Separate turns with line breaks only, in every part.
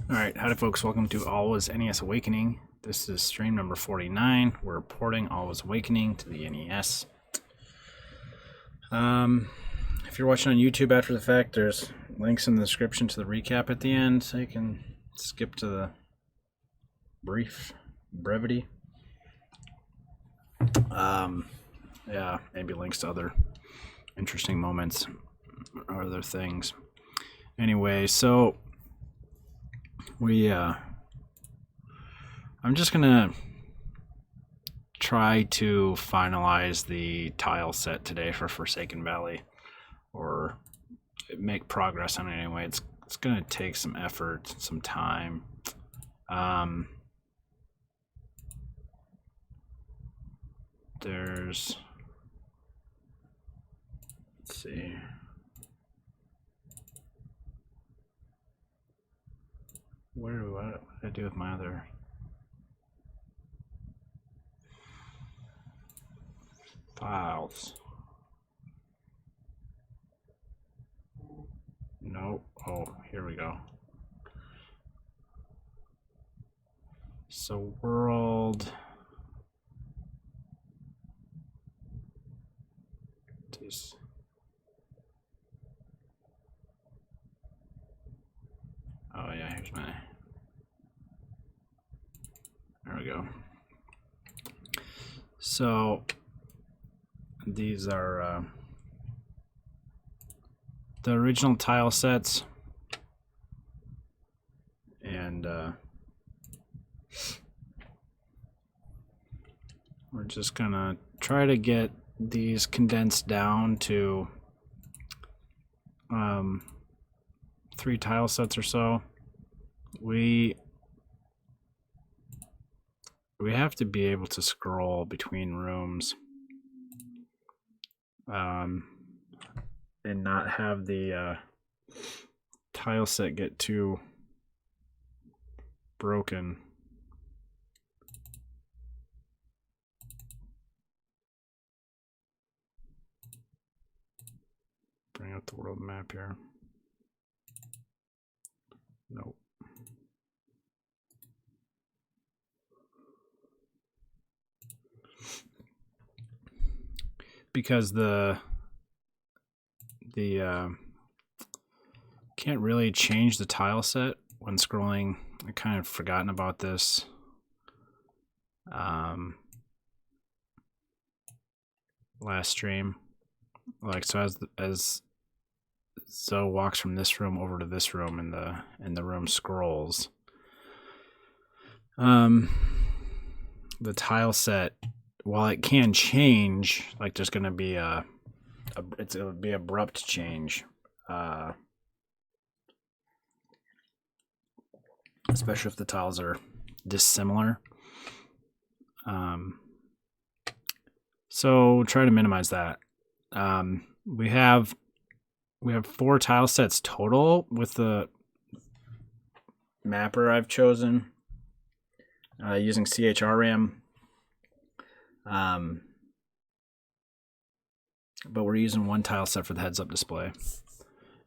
Alright, howdy folks, welcome to Alwa's NES Awakening. This is stream number 49. We're porting Alwa's Awakening to the NES. If you're watching on YouTube after the fact, there's links in the description to the recap at the end, so you can skip to the brevity. Yeah, maybe links to other interesting moments or other things. Anyway, so I'm just gonna try to finalize the tile set today for Forsaken Valley, or make progress on it anyway. It's gonna take some effort, some time. Let's see. What did I do with my other files? Nope. Oh, here we go. So world. Oh yeah, here's my. There we go. So these are the original tile sets, and we're just gonna try to get these condensed down to 3 tile sets or so. We have to be able to scroll between rooms and not have the tile set get too broken. Bring up the world map here. Nope. Because the can't really change the tile set when scrolling. I kind of forgotten about this. Last stream, like, so as Zoe walks from this room over to this room, and the room scrolls, the tile set, while it can change, like there's going to be it'll be abrupt change, especially if the tiles are dissimilar. So try to minimize that. We have 4 tile sets total with the mapper I've chosen using CHRM. But we're using 1 tile set for the heads-up display,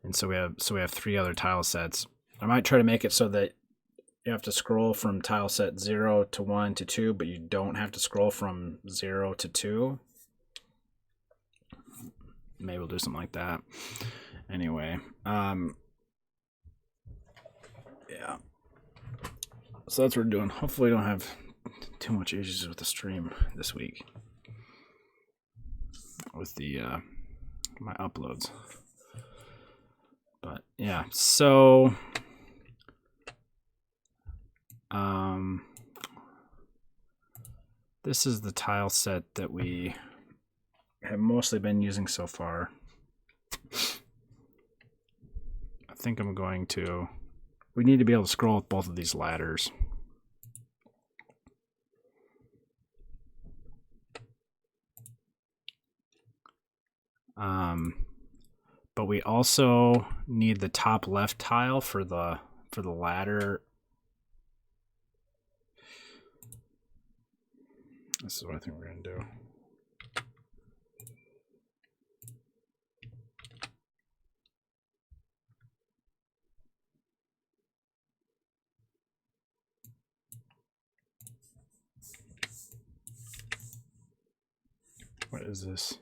and so we have 3 other tile sets. I might try to make it so that you have to scroll from tile set 0 to 1 to 2, but you don't have to scroll from 0 to 2. Maybe we'll do something like that. Anyway, yeah. So that's what we're doing. Hopefully we don't have too much issues with the stream this week with the my uploads. But yeah, so this is the tile set that we have mostly been using so far. I think I'm going to, we need to be able to scroll with both of these ladders. But we also need the top left tile for the ladder. This is what I think we're going to do. is this?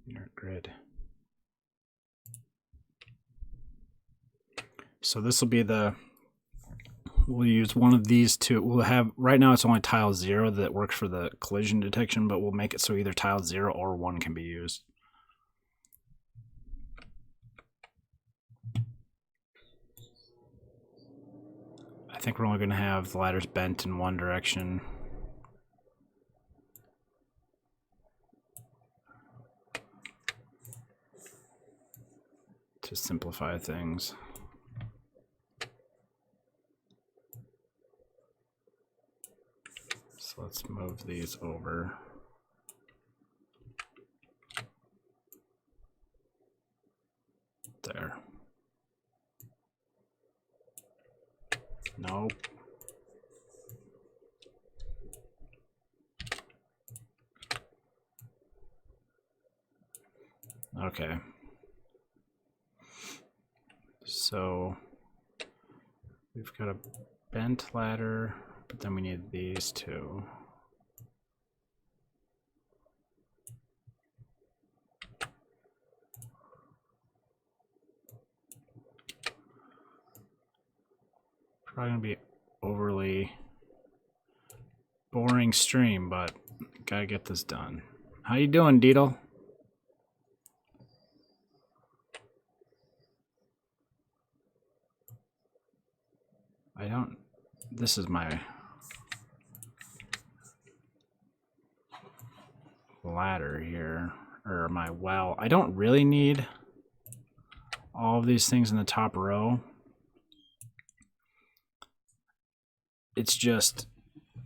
Your grid. So this will be we'll use one of these two. We'll have, right now it's only tile 0 that works for the collision detection, but we'll make it so either tile 0 or 1 can be used. I think we're only going to have the ladders bent in one direction. To simplify things. So let's move these over. There. Nope. Okay. So we've got a bent ladder, but then we need these two. Probably gonna be overly boring stream, but gotta get this done. How you doing, Deedle? This is my ladder here, or my well. I don't really need all of these things in the top row. It's just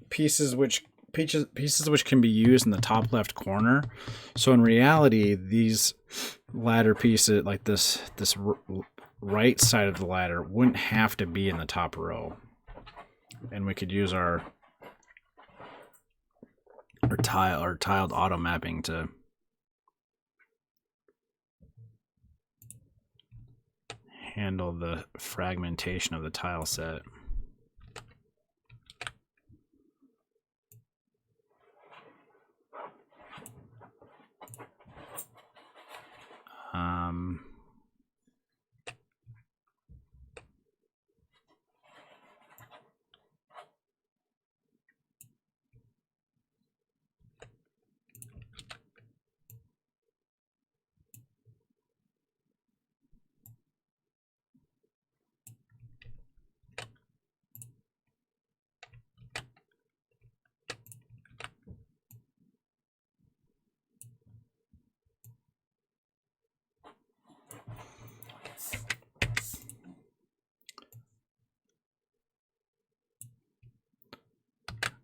pieces which can be used in the top left corner. So in reality, these ladder pieces, like this right side of the ladder, wouldn't have to be in the top row, and we could use our tiled auto mapping to handle the fragmentation of the tile set.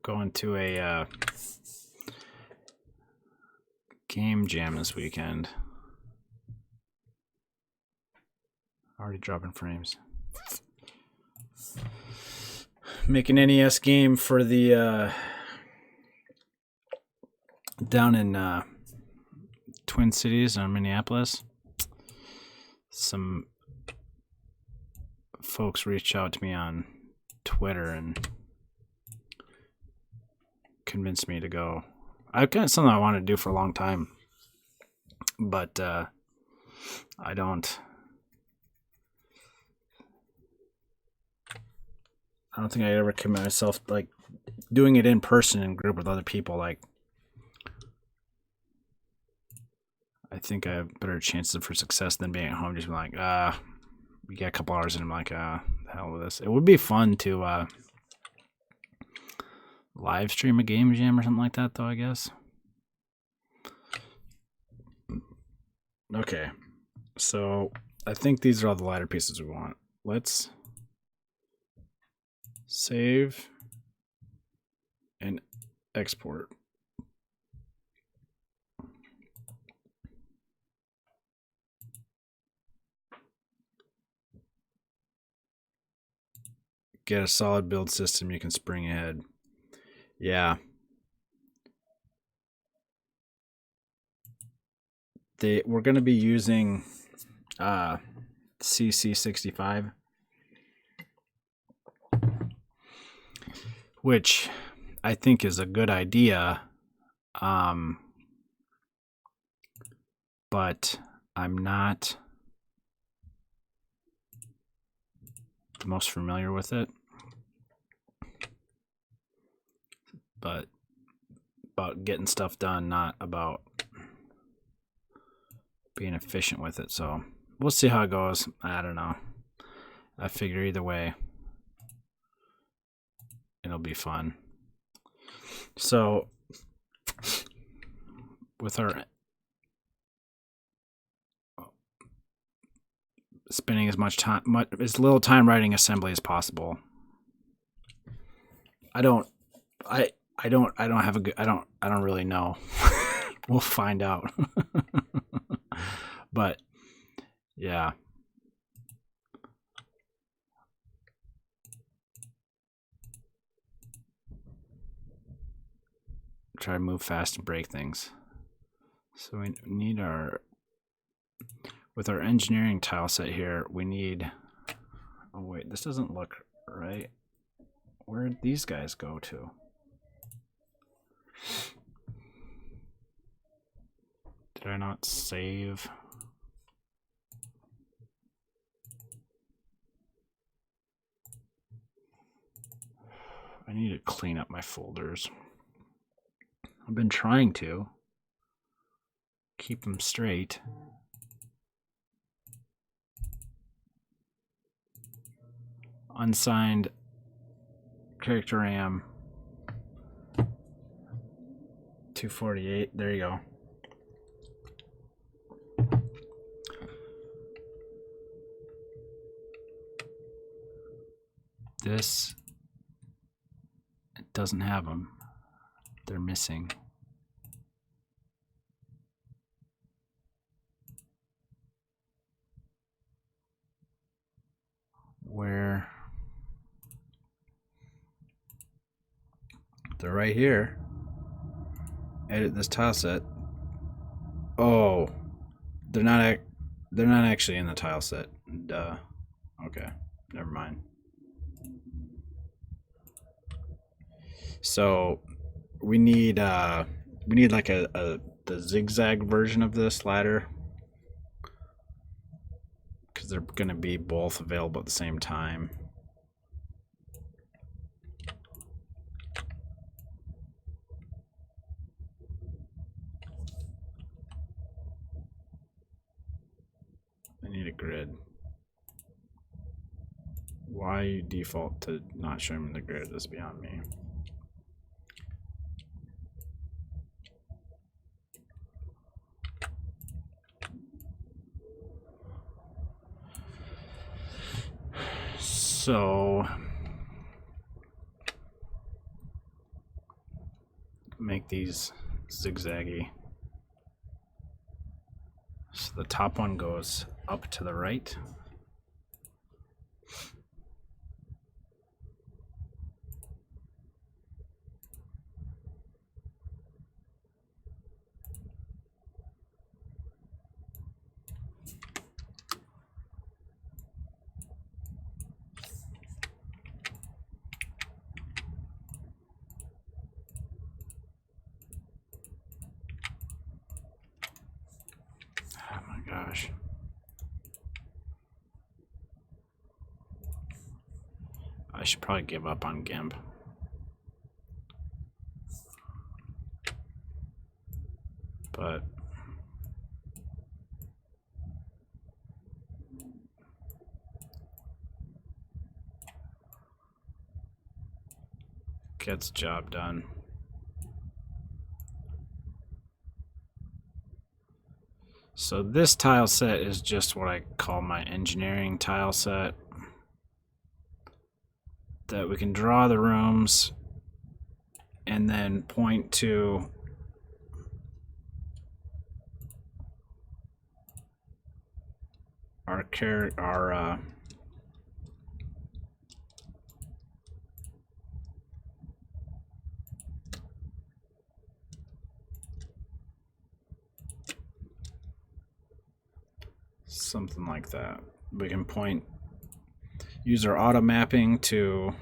Going to a game jam this weekend. Already dropping frames. Make an NES game for the down in Twin Cities or Minneapolis. Some folks reached out to me on Twitter and convinced me to go. I've got something I wanted to do for a long time, but I don't think I ever commit myself like doing it in person in group with other people. Like, I think I have better chances for success than being at home just being like, we get a couple hours and I'm like, the hell with this. It would be fun to live stream a game jam or something like that, though, I guess. Okay, so I think these are all the ladder pieces we want. Let's save and export. Get a solid build system you can spring ahead. Yeah. We're going to be using CC65 which I think is a good idea. But I'm not the most familiar with it. But about getting stuff done, not about being efficient with it. So we'll see how it goes. I don't know. I figure either way, it'll be fun. So with our spending as little time writing assembly as possible. I don't really know. We'll find out. But yeah. Try to move fast and break things. So we need with our engineering tile set here, we need, oh wait, this doesn't look right. Where did these guys go to? Did I not save? I need to clean up my folders. I've been trying to keep them straight. Unsigned character RAM 248. There you go. This, it doesn't have them. They're missing. Where? They're right here. Edit this tile set. Oh, they're not actually in the tile set. Duh. Okay, never mind. So we need like the zigzag version of this ladder, because they're going to be both available at the same time. I need a grid. Why you default to not showing me the grid is beyond me. So make these zigzaggy. So the top one goes up to the right. Oh my gosh. I should probably give up on GIMP. But gets job done. So this tile set is just what I call my engineering tile set. That we can draw the rooms and then point to our something like that. We can use our auto mapping to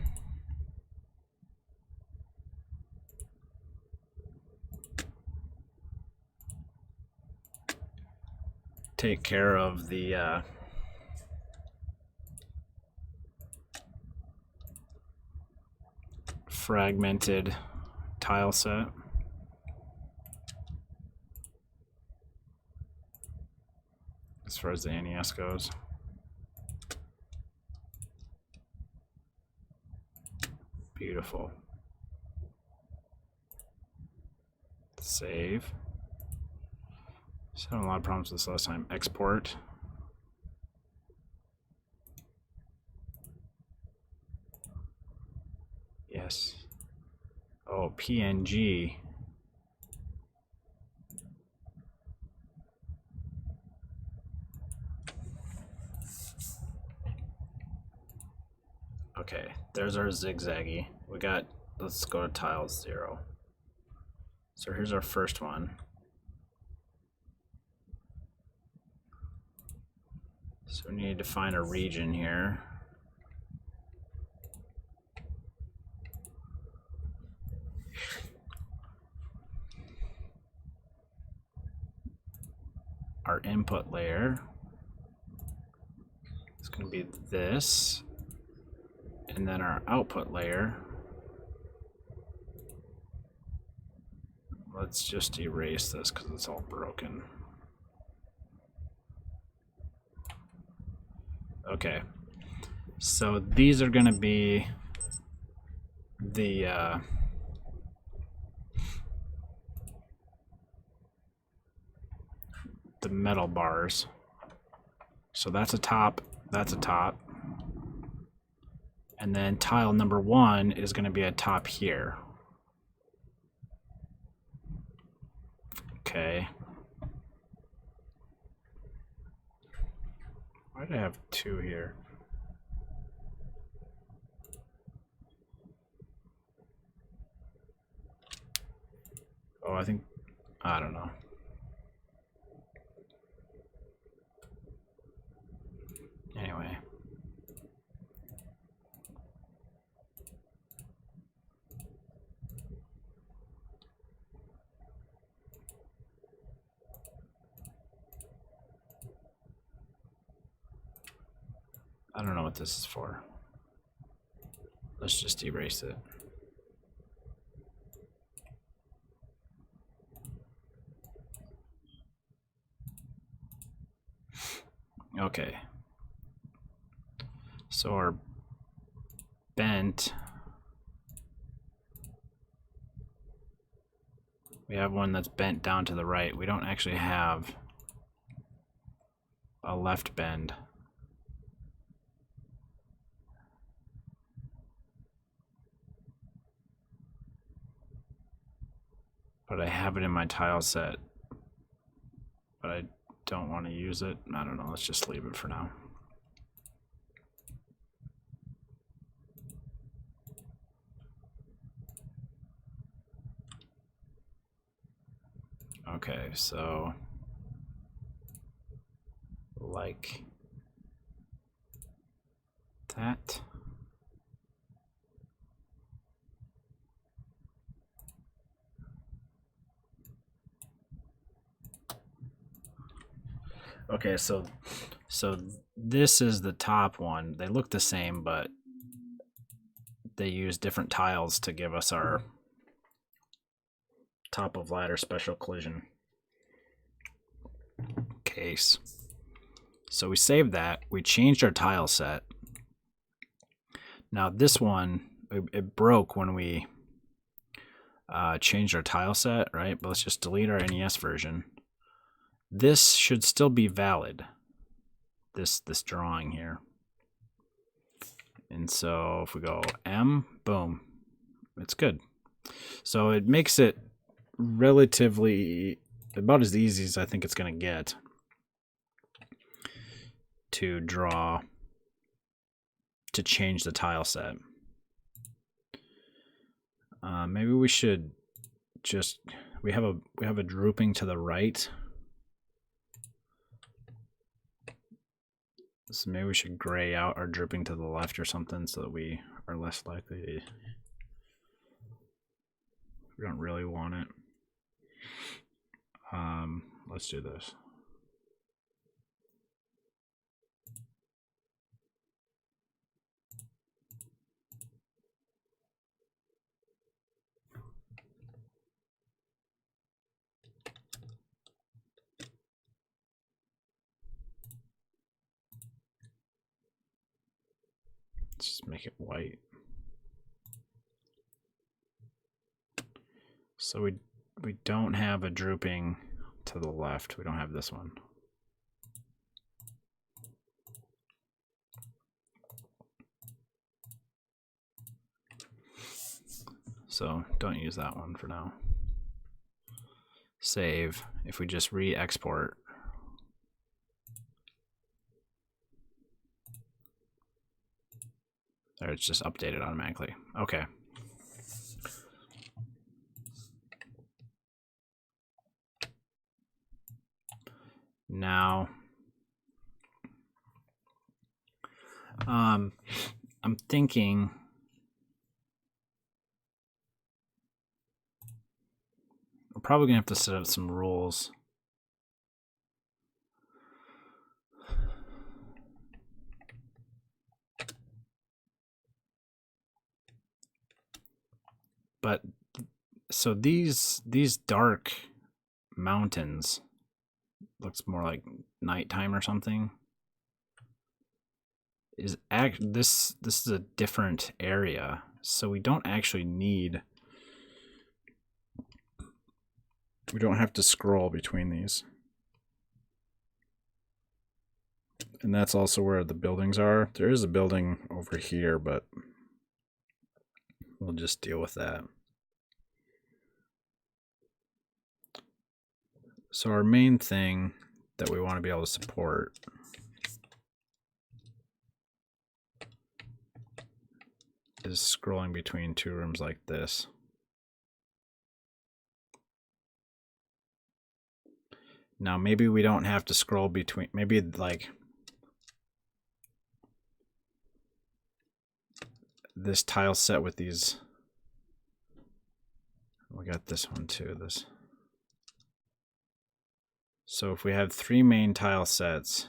take care of the fragmented tile set. As far as the NES goes. Beautiful. Save. Just having a lot of problems with this last time. Export. Yes. Oh, PNG. Okay, there's our zigzaggy. We got, let's go to tile 0. So here's our first one. So we need to find a region here. Our input layer is going to be this, and then our output layer, let's just erase this because it's all broken. Okay, so these are going to be the metal bars. So that's a top, that's a top. And then tile number 1 is going to be a top here. Okay. Why do I have 2 here? Oh, I don't know. Anyway. I don't know what this is for. Let's just erase it. Okay. So our bent, we have one that's bent down to the right. We don't actually have a left bend. But I have it in my tile set. But I don't want to use it. I don't know, let's just leave it for now. Okay, so like that. Okay, so this is the top one. They look the same, but they use different tiles to give us our top of ladder special collision case. So we saved that. We changed our tile set. Now this one, it broke when we changed our tile set, right? But let's just delete our NES version. This should still be valid, this drawing here. And so if we go M, boom, it's good. So it makes it relatively about as easy as I think it's going to get to draw, to change the tile set. Maybe we should just, we have a drooping to the right. So maybe we should gray out our drooping to the left or something so that we are less likely to, we don't really want it. Let's do this. Let's just make it white. So we don't have a drooping to the left. We don't have this one. So don't use that one for now. Save. If we just re-export, there, it's just updated automatically. Okay. Now, I'm thinking we're probably gonna have to set up some rules. But so these dark mountains looks more like nighttime or something. This is a different area, so we don't actually need. We don't have to scroll between these. And that's also where the buildings are. There is a building over here, but we'll just deal with that. So our main thing that we want to be able to support is scrolling between two rooms like this. Now maybe we don't have to scroll between, maybe like this tile set with these. We got this one too, this. So if we have 3 main tile sets,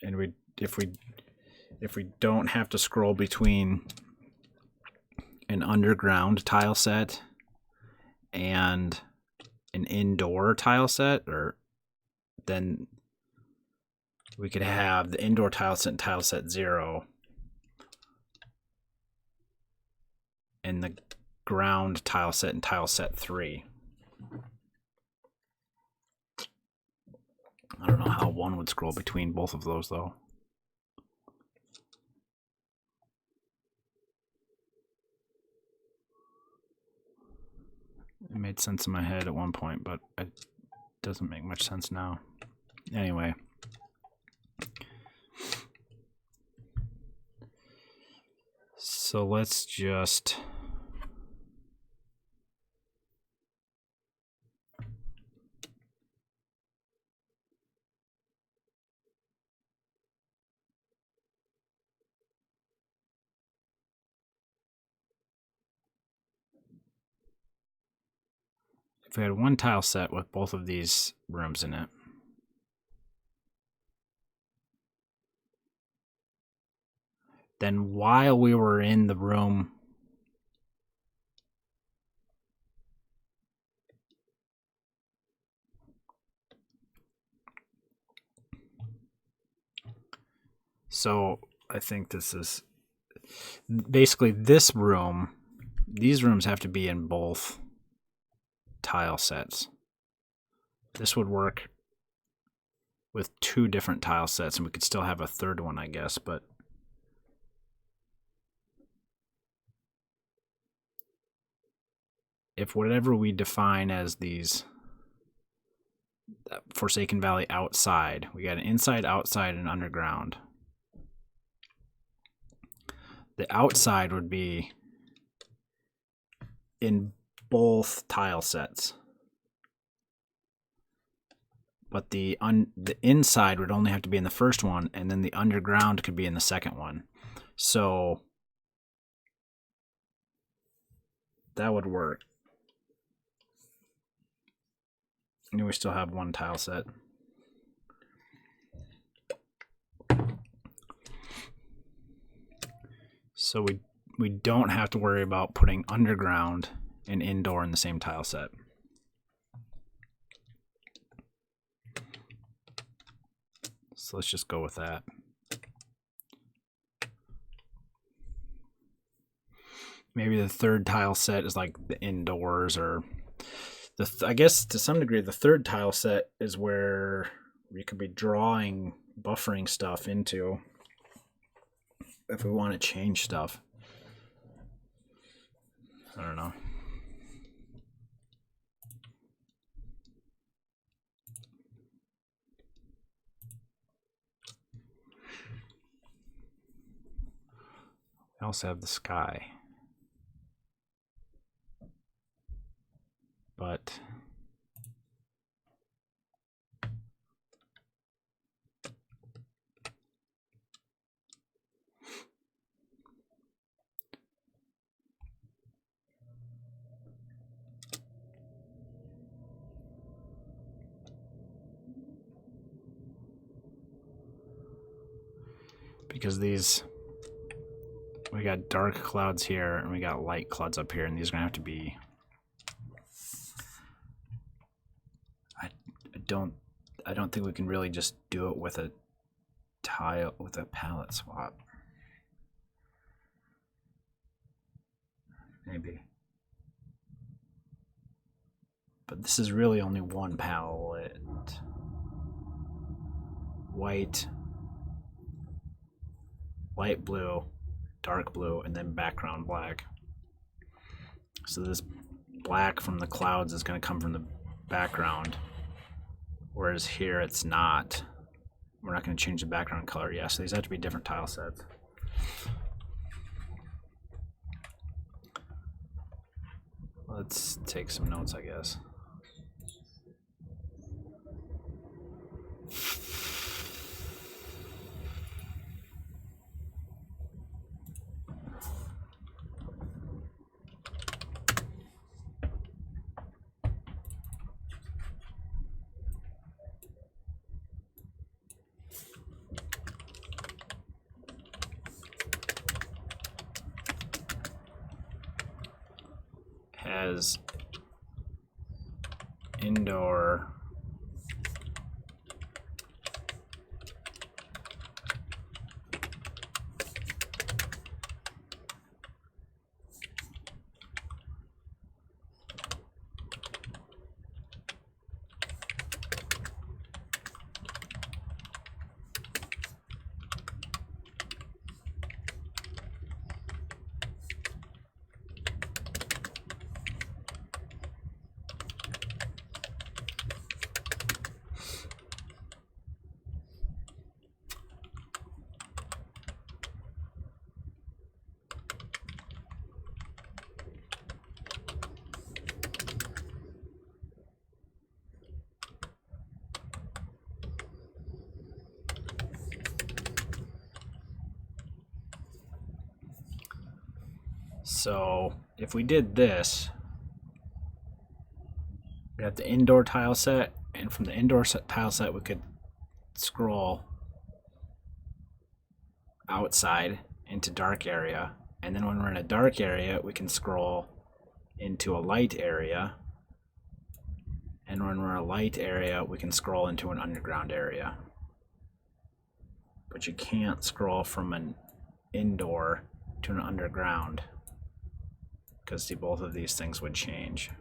and if we don't have to scroll between an underground tile set and an indoor tile set, or then we could have the indoor tile set and tile set 0 and the ground tile set and tile set 3. I don't know how one would scroll between both of those though. It made sense in my head at one point, but it doesn't make much sense now. Anyway. So let's just if we had one tile set with both of these rooms in it, then while we were in the room, so I think this is basically this room. These rooms have to be in both tile sets. This would work with 2 different tile sets, and we could still have a third one, I guess, but if whatever we define as these Forsaken Valley outside, we got an inside, outside, and underground. The outside would be in both tile sets, but the inside would only have to be in the first one, and then the underground could be in the second one. So that would work. And we still have one tile set. So we don't have to worry about putting underground and indoor in the same tile set. So let's just go with that. Maybe the third tile set is like the indoors, or I guess to some degree the third tile set is where we could be drawing buffering stuff into if we want to change stuff. I don't know. We also have the sky. But because these, we got dark clouds here and we got light clouds up here, and these are gonna have to be, I don't think we can really just do it with a tile, with a palette swap. Maybe. But this is really only one palette. White, light blue, dark blue, and then background black. So this black from the clouds is going to come from the background, whereas here it's not. We're not going to change the background color. Yeah, so these have to be different tile sets. Let's take some notes, I guess. Has indoor So if we did this, we have the indoor tile set, and from the indoor tile set we could scroll outside into dark area, and then when we're in a dark area we can scroll into a light area, and when we're in a light area we can scroll into an underground area. But you can't scroll from an indoor to an underground, because see, both of these things would change.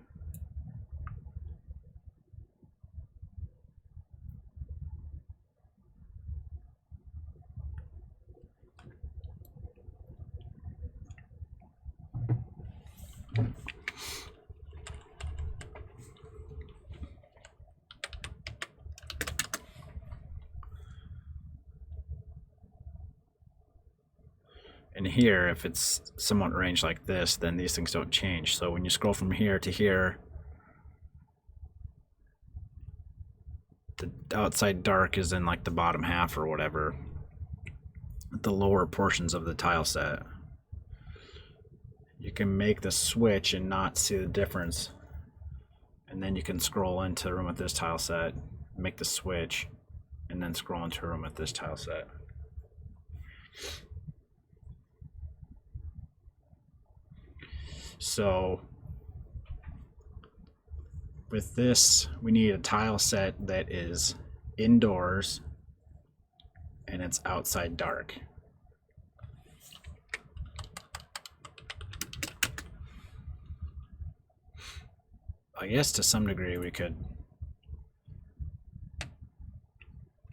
And here, if it's somewhat arranged like this, then these things don't change. So when you scroll from here to here, the outside dark is in like the bottom half or whatever, the lower portions of the tile set. You can make the switch and not see the difference. And then you can scroll into a room with this tile set, make the switch, and then scroll into a room with this tile set. So with this, we need a tile set that is indoors and it's outside dark. I guess to some degree we could,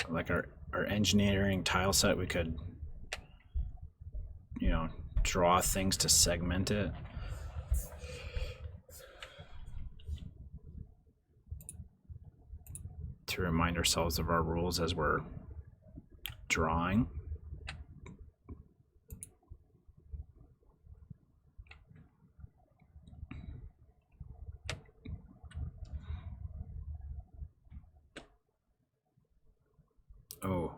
like our engineering tile set, we could, you know, draw things to segment it. To remind ourselves of our rules as we're drawing. Oh,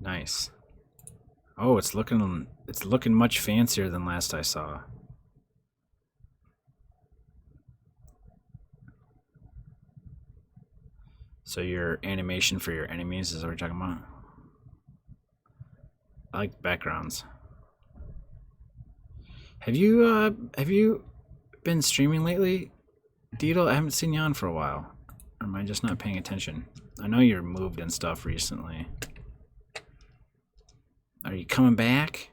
nice. Oh, it's looking much fancier than last I saw. So your animation for your enemies is what we're talking about? I like backgrounds. Have you been streaming lately, Deedle? I haven't seen you on for a while. Or am I just not paying attention? I know you're moved and stuff recently. Are you coming back?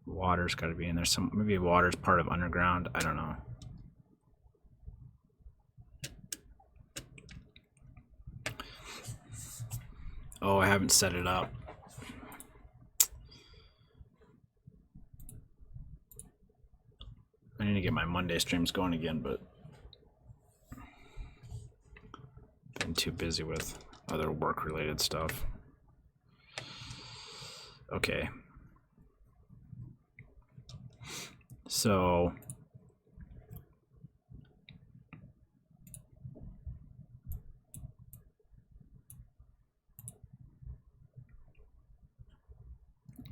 Water's got to be in there. Maybe water's part of underground. I don't know. Oh, I haven't set it up. I need to get my Monday streams going again, but been too busy with other work-related stuff. Okay. So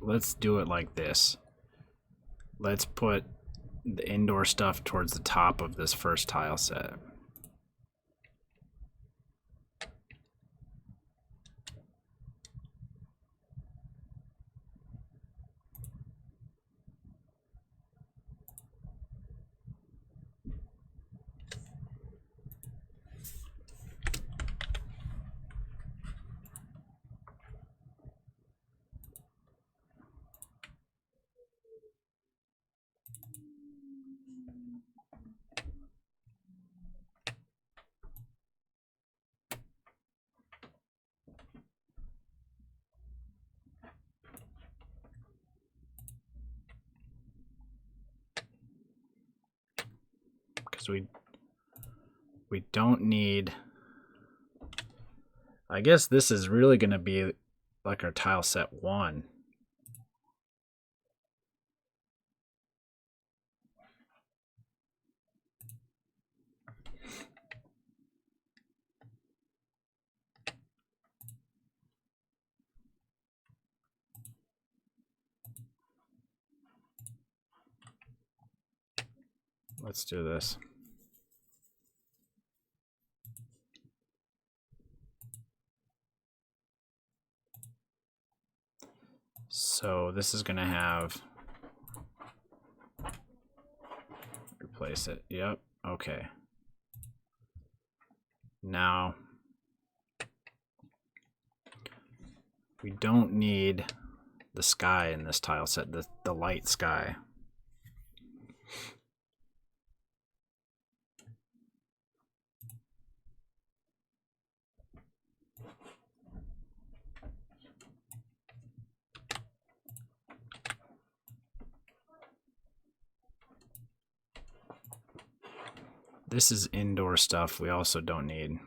let's do it like this. Let's put the indoor stuff towards the top of this first tile set. Because we don't need, I guess this is really going to be like our tile set 1. Let's do this. So this is going to have, replace it. Yep. Okay. Now we don't need the sky in this tile set, the light sky. This is indoor stuff we also don't need.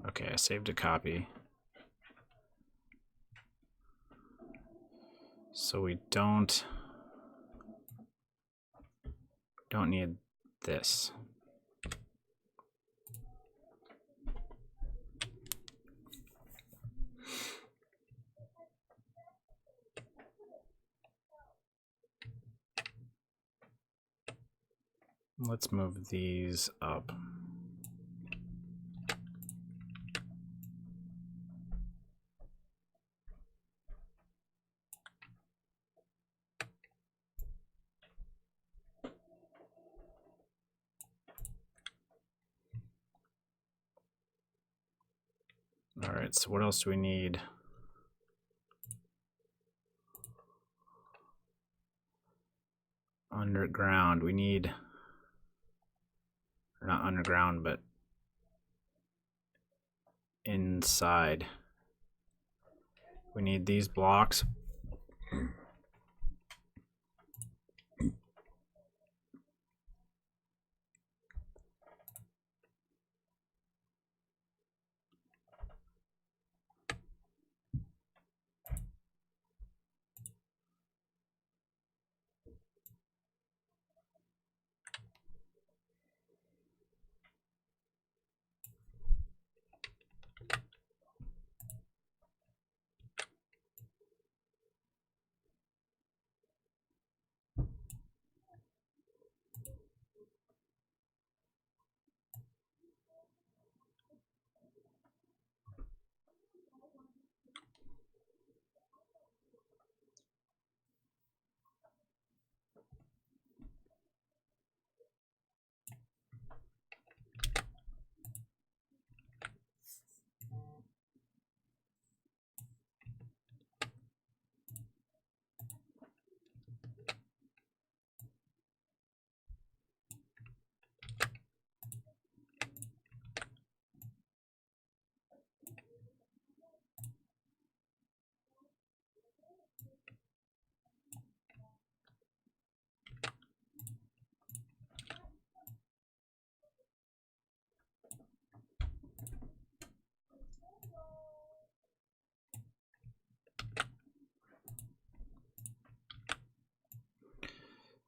Okay, I saved a copy. So we don't need this. Let's move these up. All right, so what else do we need? Underground, we need, or not underground, but inside. We need these blocks.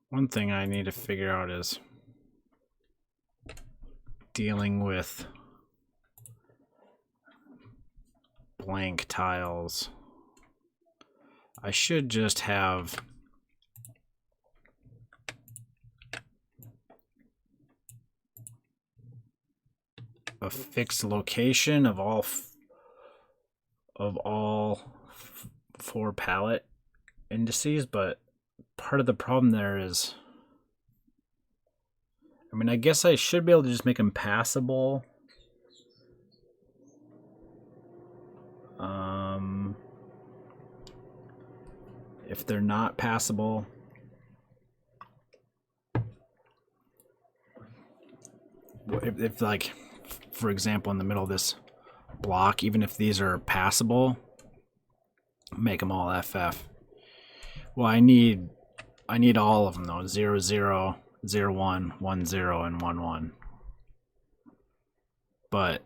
One thing I need to figure out is dealing with blank tiles. I should just have a fixed location of all four palette indices, but part of the problem there is, I mean, I guess I should be able to just make them passable. If they're not passable, if like, for example, in the middle of this block, even if these are passable, make them all FF. Well, I need all of them though. 0, 0, 0, 1, 1, 0, and 1, 1. But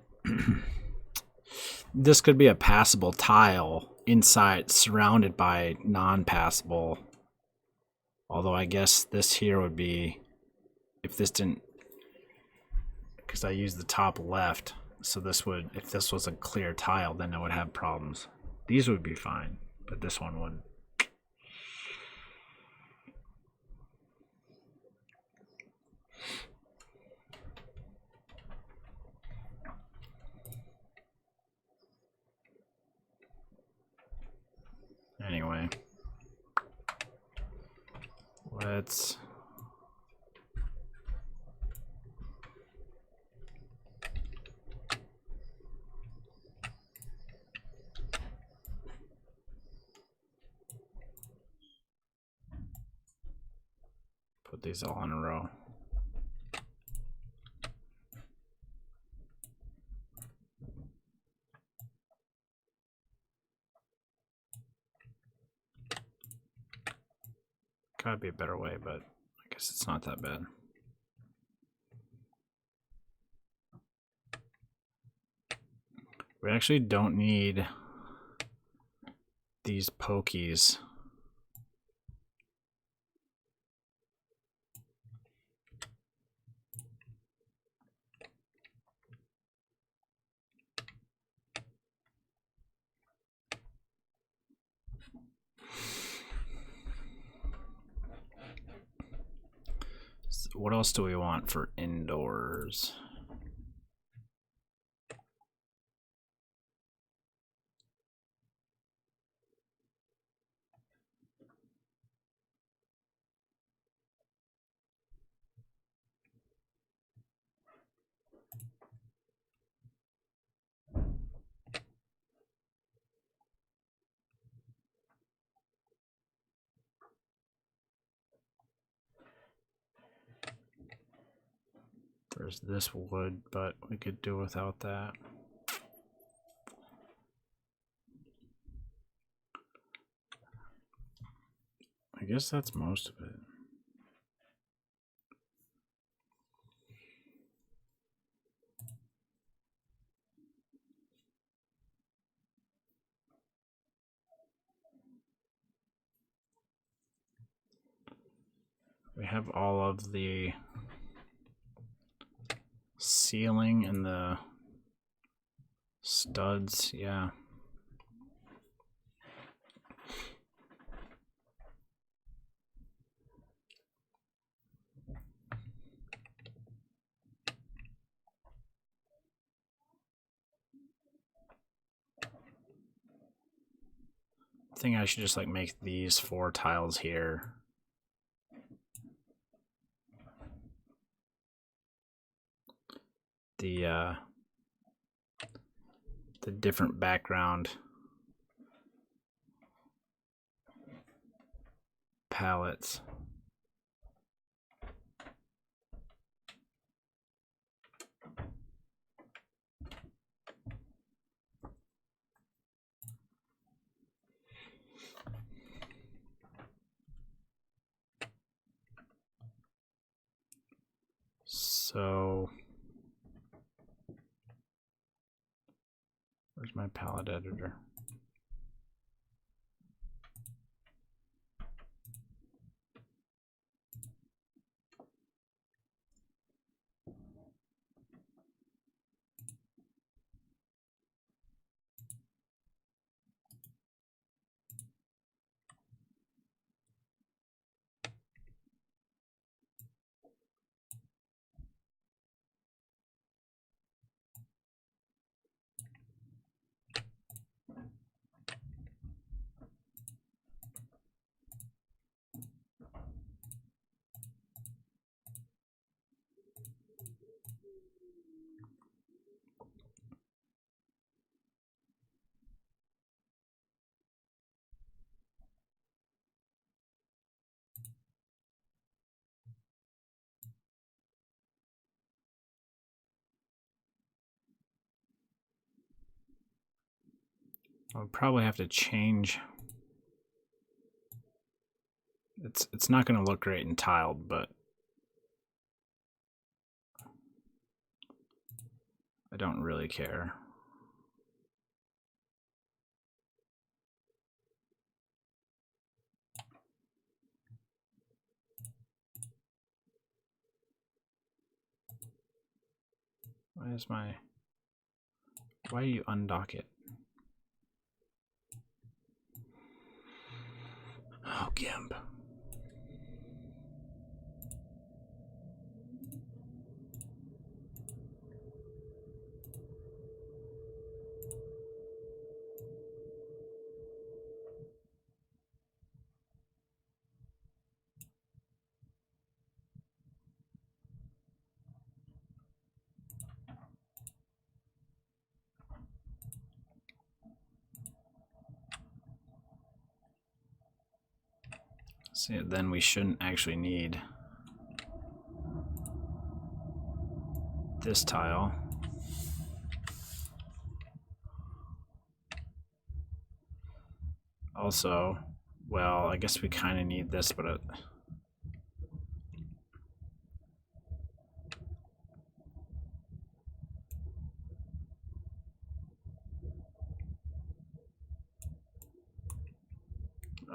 this could be a passable tile inside, surrounded by non-passable. Although I guess this here would be, if this didn't, because I used the top left, so this would, if this was a clear tile, then it would have problems. These would be fine, but this one wouldn't. Anyway, let's put these all in a row. Gotta be a better way, but I guess it's not that bad. We actually don't need these pokies what else do we want for indoors? There's this wood, but we could do without that. I guess that's most of it. We have all of the ceiling and the studs, yeah. I think I should just like make these 4 tiles here. The different background palettes. So where's my palette editor? I'll probably have to change. It's not going to look great in tiled, but I don't really care. Why do you undock it? Oh, GIMP. See, then we shouldn't actually need this tile. Also, well, I guess we kind of need this, but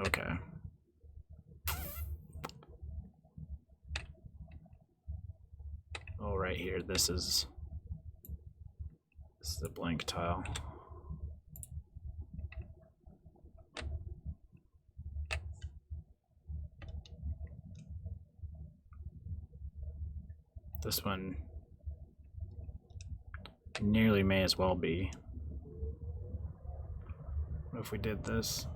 okay. Oh, right here, this is the blank tile. This one nearly may as well be. What if we did this?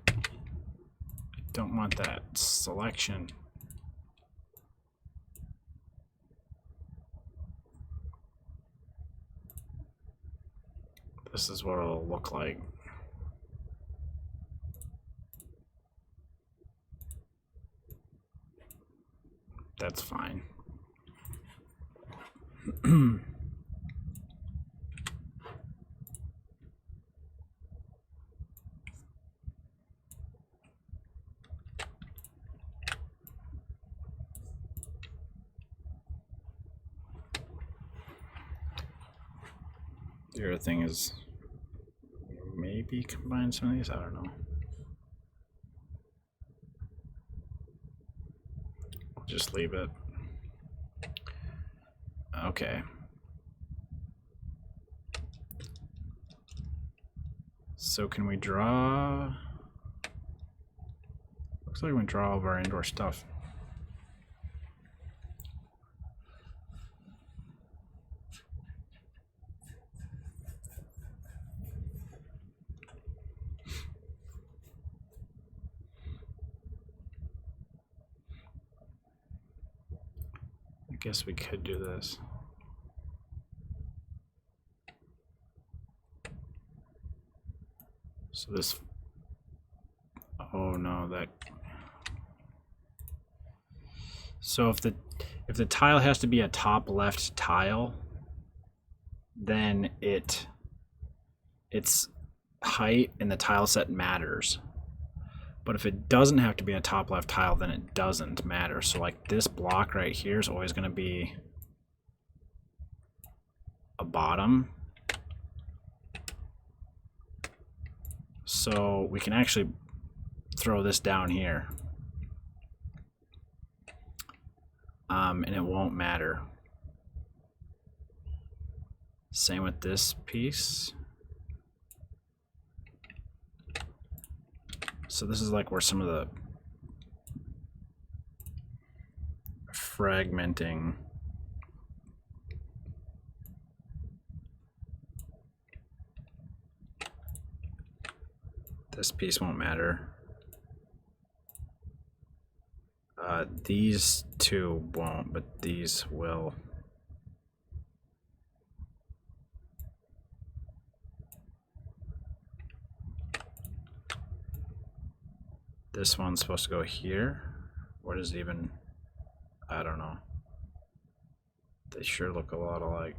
I don't want that selection. This is what it'll look like. That's fine. The other thing is maybe combine some of these, I don't know. We'll just leave it. Okay. So can we draw? Looks like we can draw all of our indoor stuff. I guess we could do this. So this, oh no, that. So if the tile has to be a top left tile, then its height in the tile set matters. But if it doesn't have to be a top left tile, then it doesn't matter. So like this block right here is always going to be a bottom. So we can actually throw this down here. And it won't matter. Same with this piece. So this is like where some of the fragmenting this piece won't matter. These two won't, but these will. This one's supposed to go here. What is even? I don't know. They sure look a lot alike.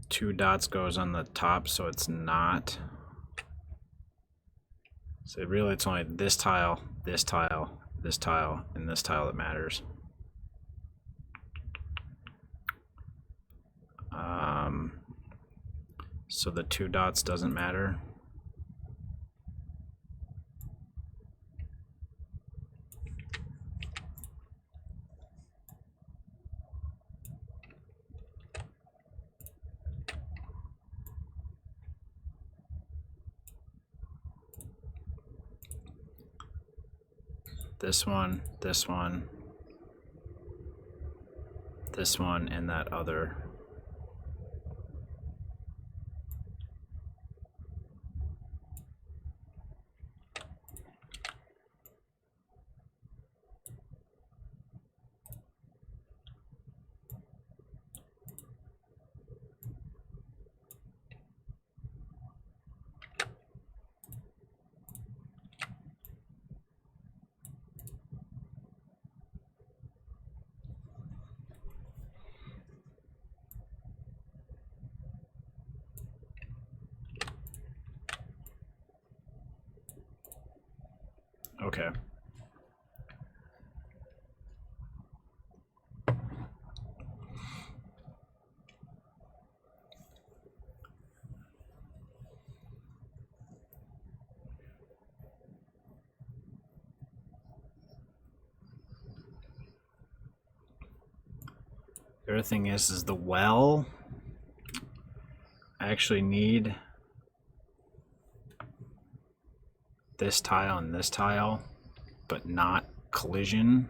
Two dots goes on the top, so it's not. So really it's only this tile, this tile, this tile, and this tile that matters. So the two dots doesn't matter. This one, this one, this one, and that other. Okay. The other thing is the well. I actually need this tile and this tile, but not collision.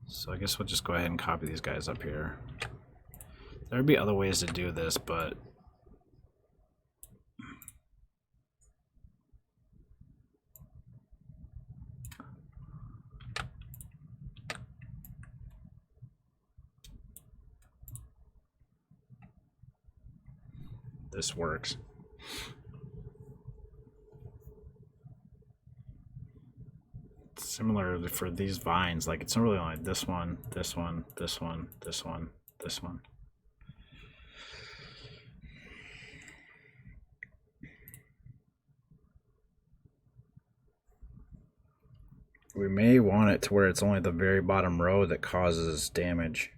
So I guess we'll just go ahead and copy these guys up here. There'd be other ways to do this, but this works. Similarly for these vines, like it's really only this one, this one, this one, this one, this one. We may want it to where it's only the very bottom row that causes damage.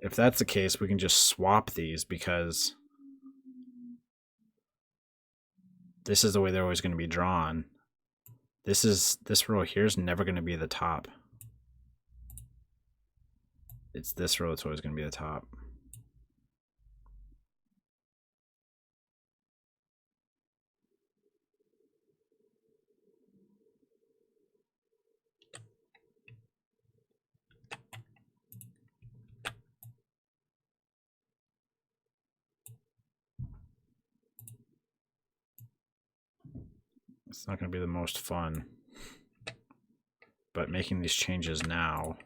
If that's the case, we can just swap these because this is the way they're always going to be drawn. This row here is never going to be the top. It's this row that's always going to be the top. It's not going to be the most fun, but making these changes now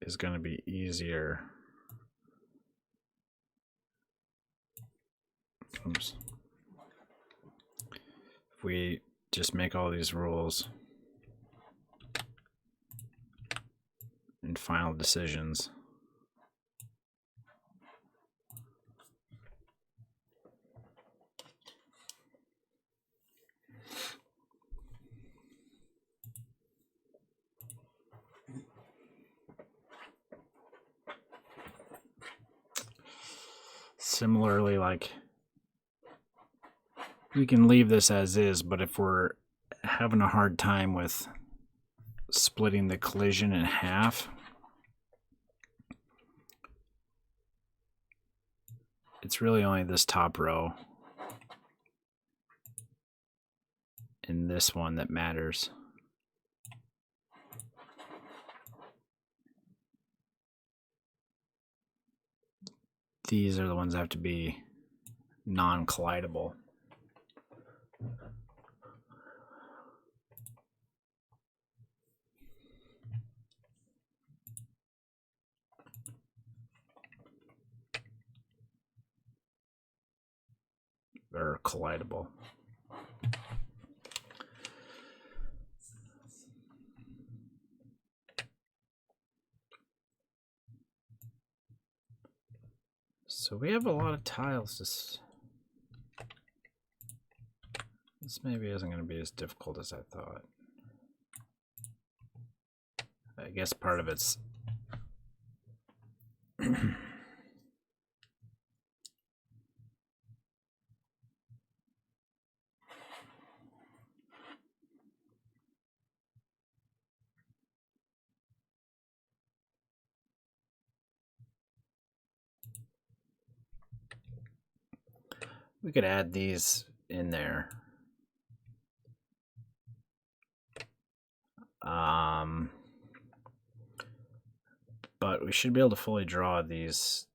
is going to be easier. Oops. If we just make all these rules and final decisions. Similarly, like we can leave this as is, but if we're having a hard time with splitting the collision in half, it's really only this top row and this one that matters. These are the ones that have to be non-collidable. Or collidable. So we have a lot of tiles. This maybe isn't going to be as difficult as I thought. I guess part of it's we could add these in there. But we should be able to fully draw these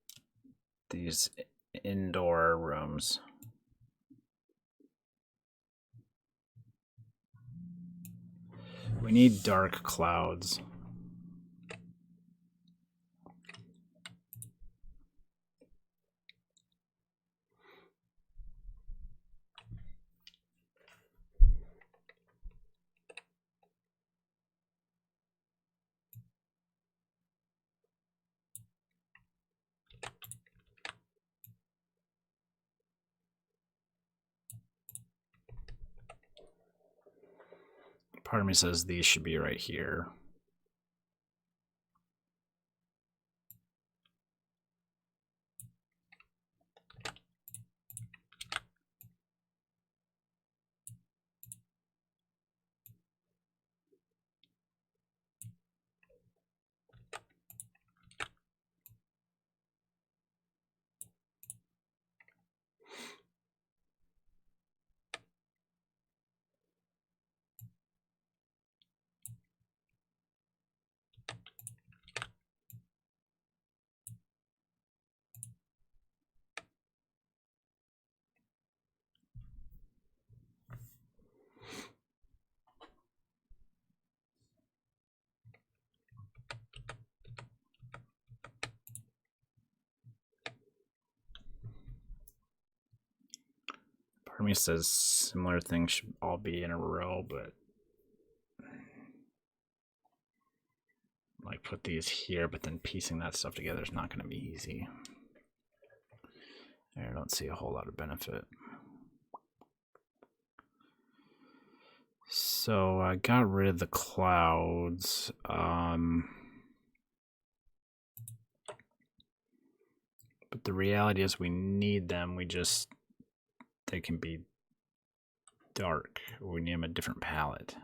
indoor rooms. We need dark clouds. Part of me says these should be right here. Part of me says similar things should all be in a row, but like put these here, but then piecing that stuff together is not going to be easy. I don't see a whole lot of benefit. So I got rid of the clouds. But the reality is we need them. They can be dark. We need them a different palette.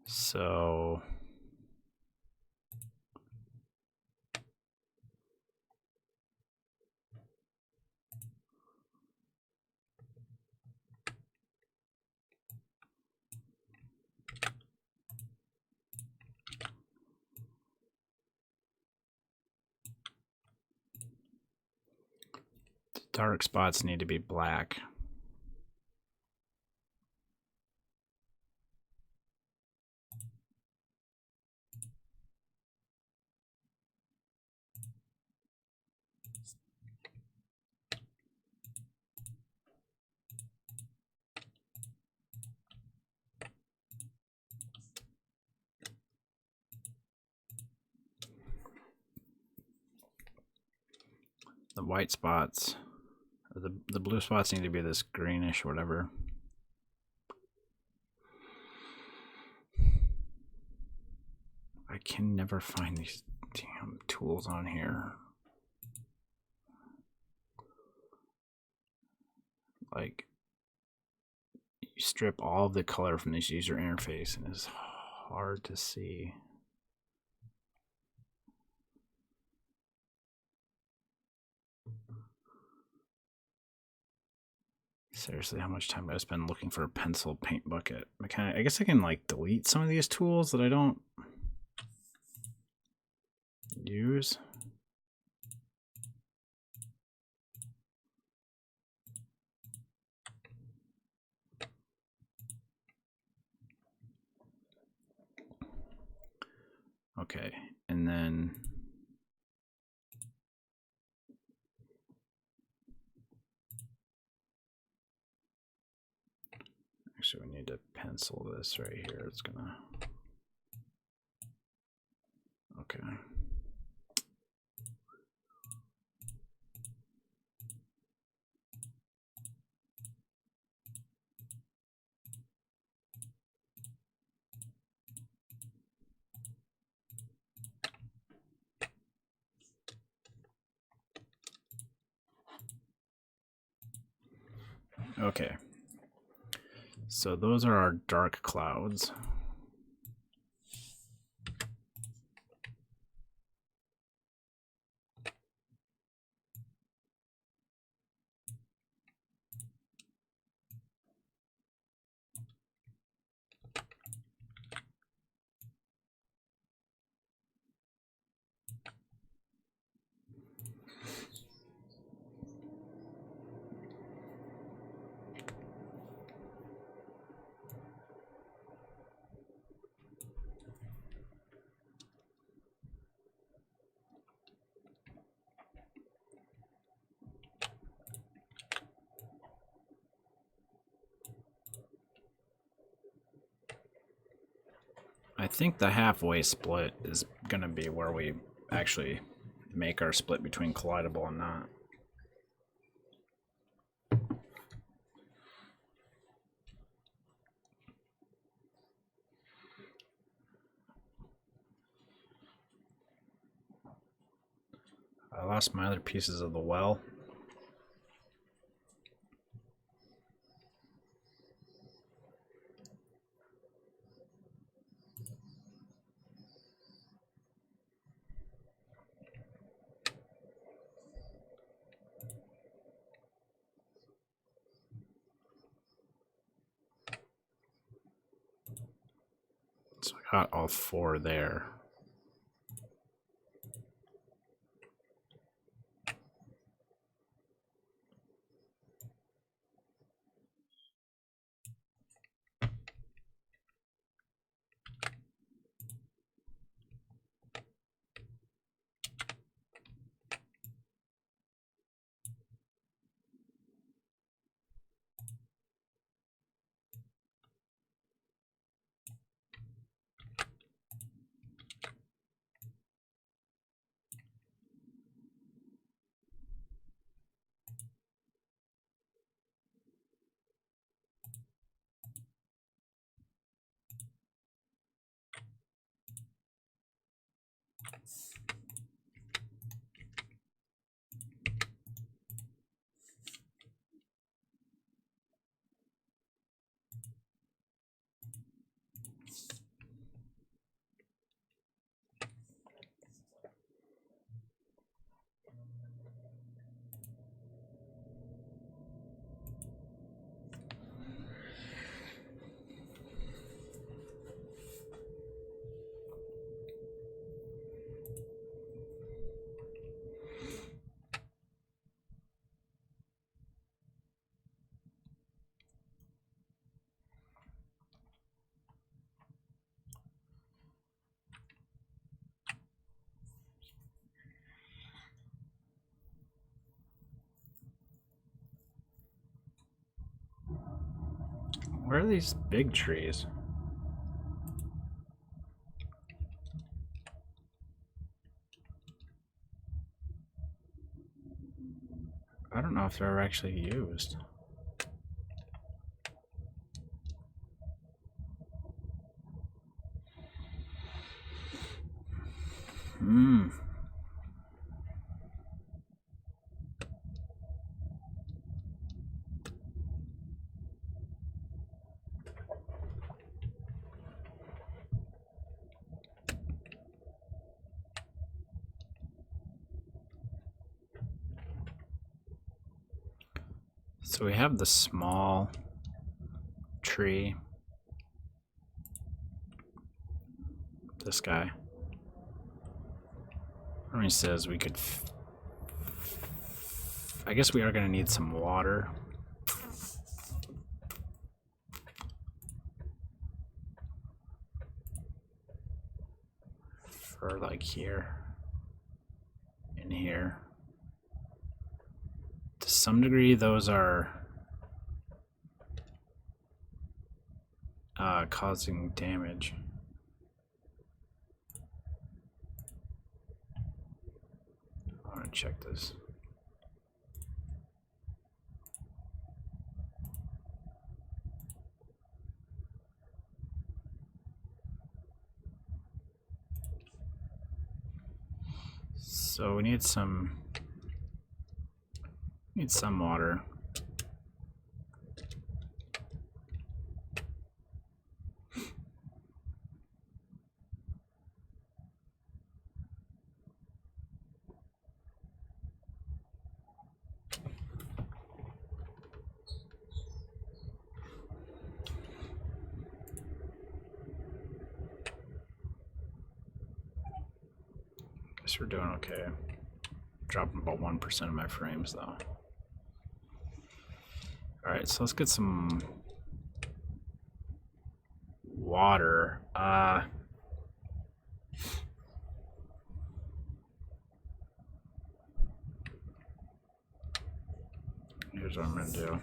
So the dark spots need to be black. The white spots, or the blue spots need to be this greenish or whatever. I can never find these damn tools on here. Like, you strip all of the color from this user interface and it's hard to see. Seriously, how much time do I spend looking for a pencil paint bucket? I guess I can like delete some of these tools that I don't use. Okay, and then actually we need to pencil this right here. It's gonna, okay. Okay, so those are our dark clouds. I think the halfway split is going to be where we actually make our split between collidable and not. I lost my other pieces of the well. So I got all 4 there. Where are these big trees? I don't know if they're actually used. So we have the small tree. This guy. And he says we could. I guess we are going to need some water. For like here. In here. To some degree, those are causing damage. I want to check this. So we need some water. Guess we're doing okay. Dropping about 1% of my frames though. Alright, so let's get some water. Here's what I'm gonna do.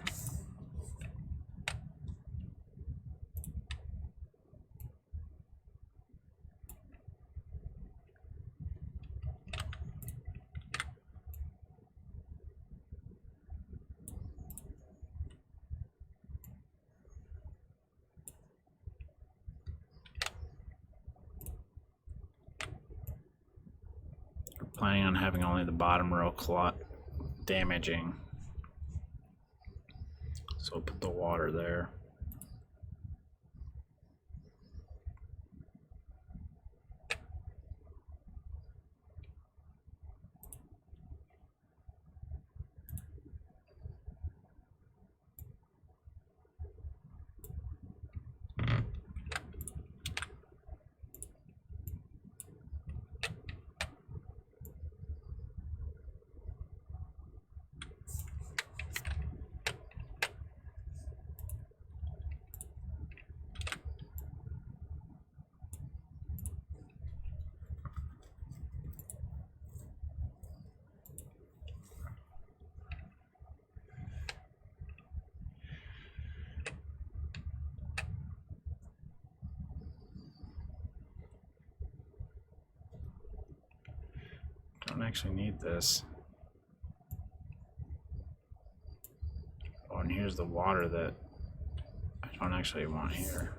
Planning on having only the bottom row damaging. So we'll put the water there. actually need this. Oh, and here's the water that I don't actually want here.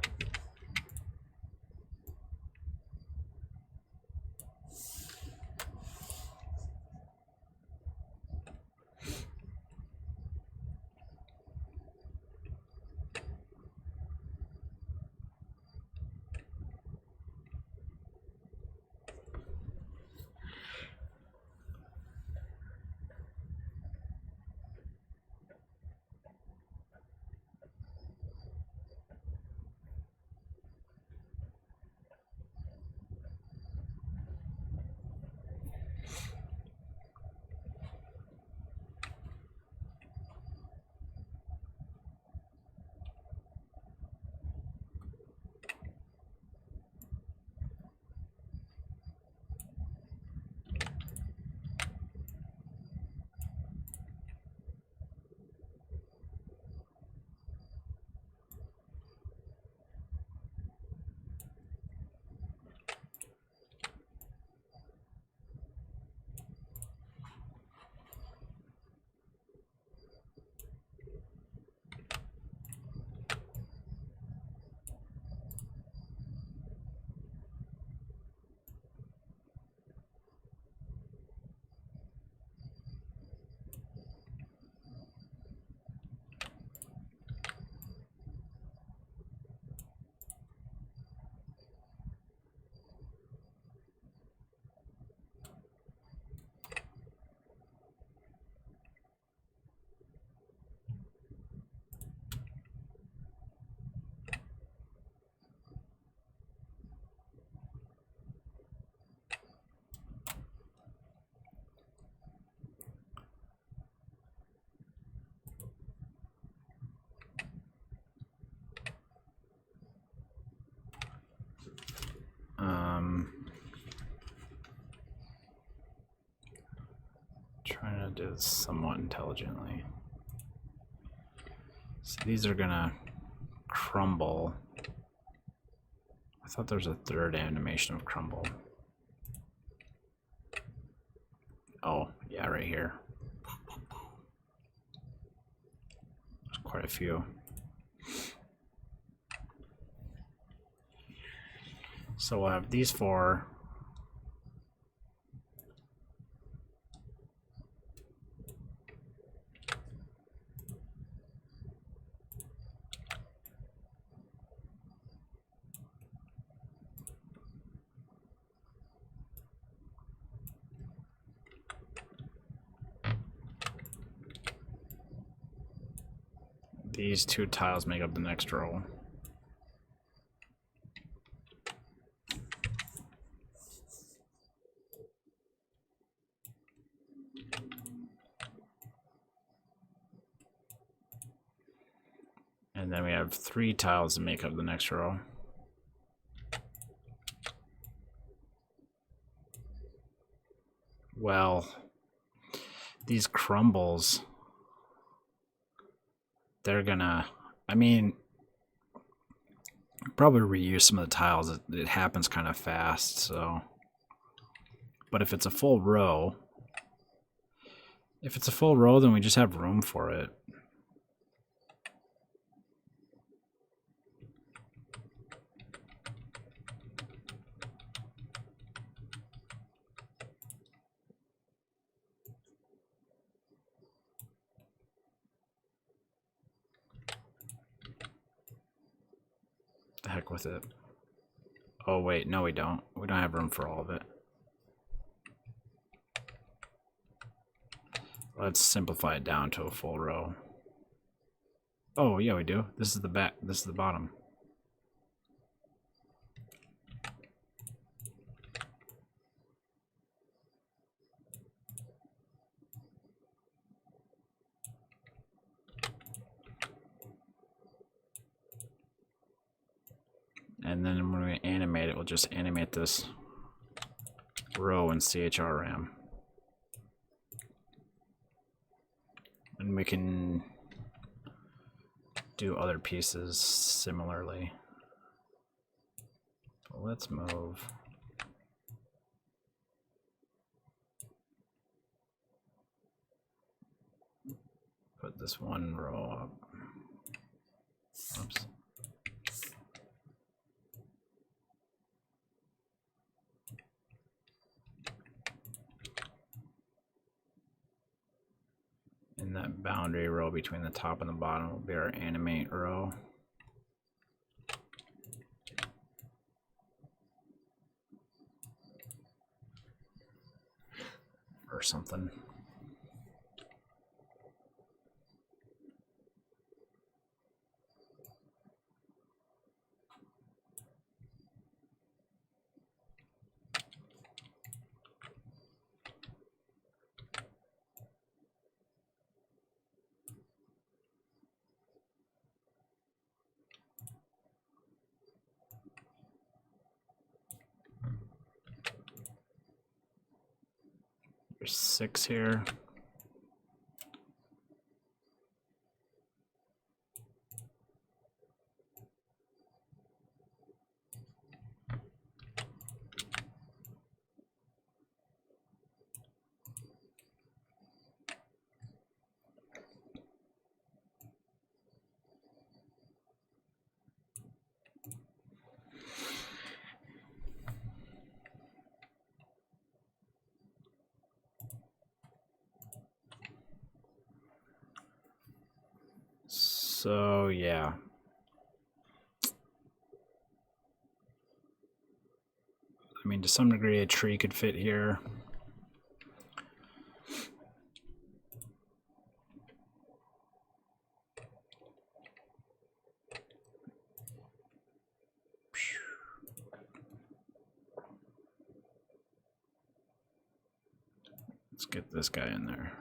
Trying to do this somewhat intelligently. So these are gonna crumble. I thought there was a third animation of crumble. Oh, yeah, right here. There's quite a few. So we'll have these four. These two tiles make up the next row. And then we have 3 tiles to make up the next row. Well, these crumbles, they're gonna, I mean, probably reuse some of the tiles. It happens kind of fast, so. But if it's a full row, then we just have room for it. The heck with it. Oh wait, no we don't. We don't have room for all of it. Let's simplify it down to a full row. Oh yeah, we do. This is the back, this is the bottom. And then when we animate it, we'll just animate this row in CHRM. And we can do other pieces similarly. But let's move. this one row up. Oops. And that boundary row between the top and the bottom will be our animate row. Or something. There's 6 here. So yeah. I mean, to some degree, a tree could fit here. Let's get this guy in there.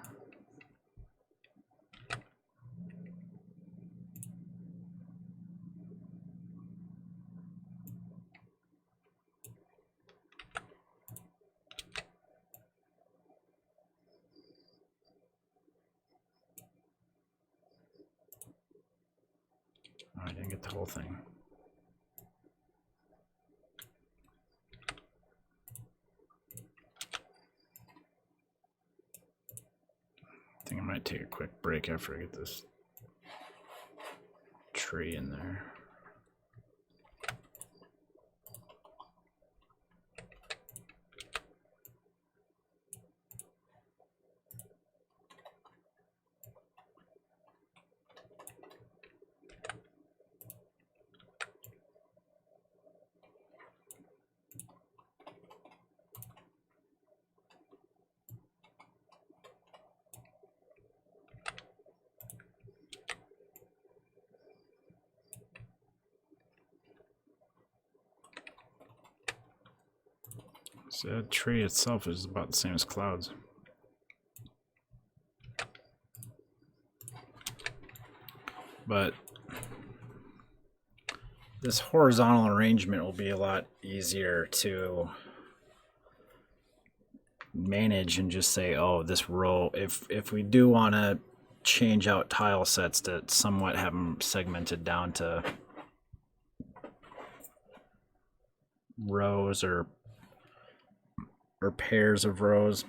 Oh, I didn't get the whole thing. I think I might take a quick break after I get this tree in there. So that tree itself is about the same as clouds. But this horizontal arrangement will be a lot easier to manage and just say, oh, this row, if we do want to change out tile sets to somewhat have them segmented down to rows or pairs of rows.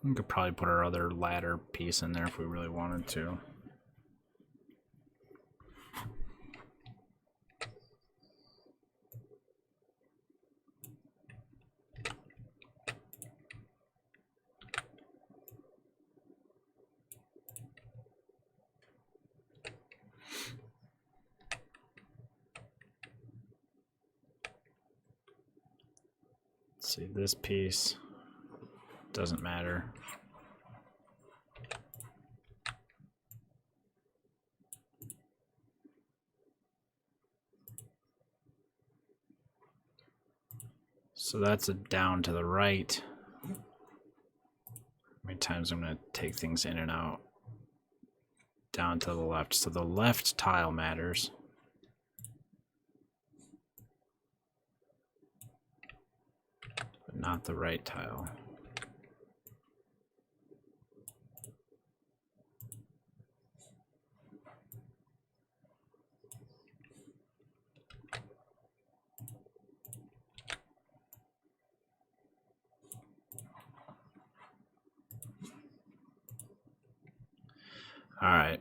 We could probably put our other ladder piece in there if we really wanted to. See, this piece doesn't matter. So that's a down to the right. How many times I'm going to take things in and out? Down to the left. So the left tile matters. But not the right tile. All right,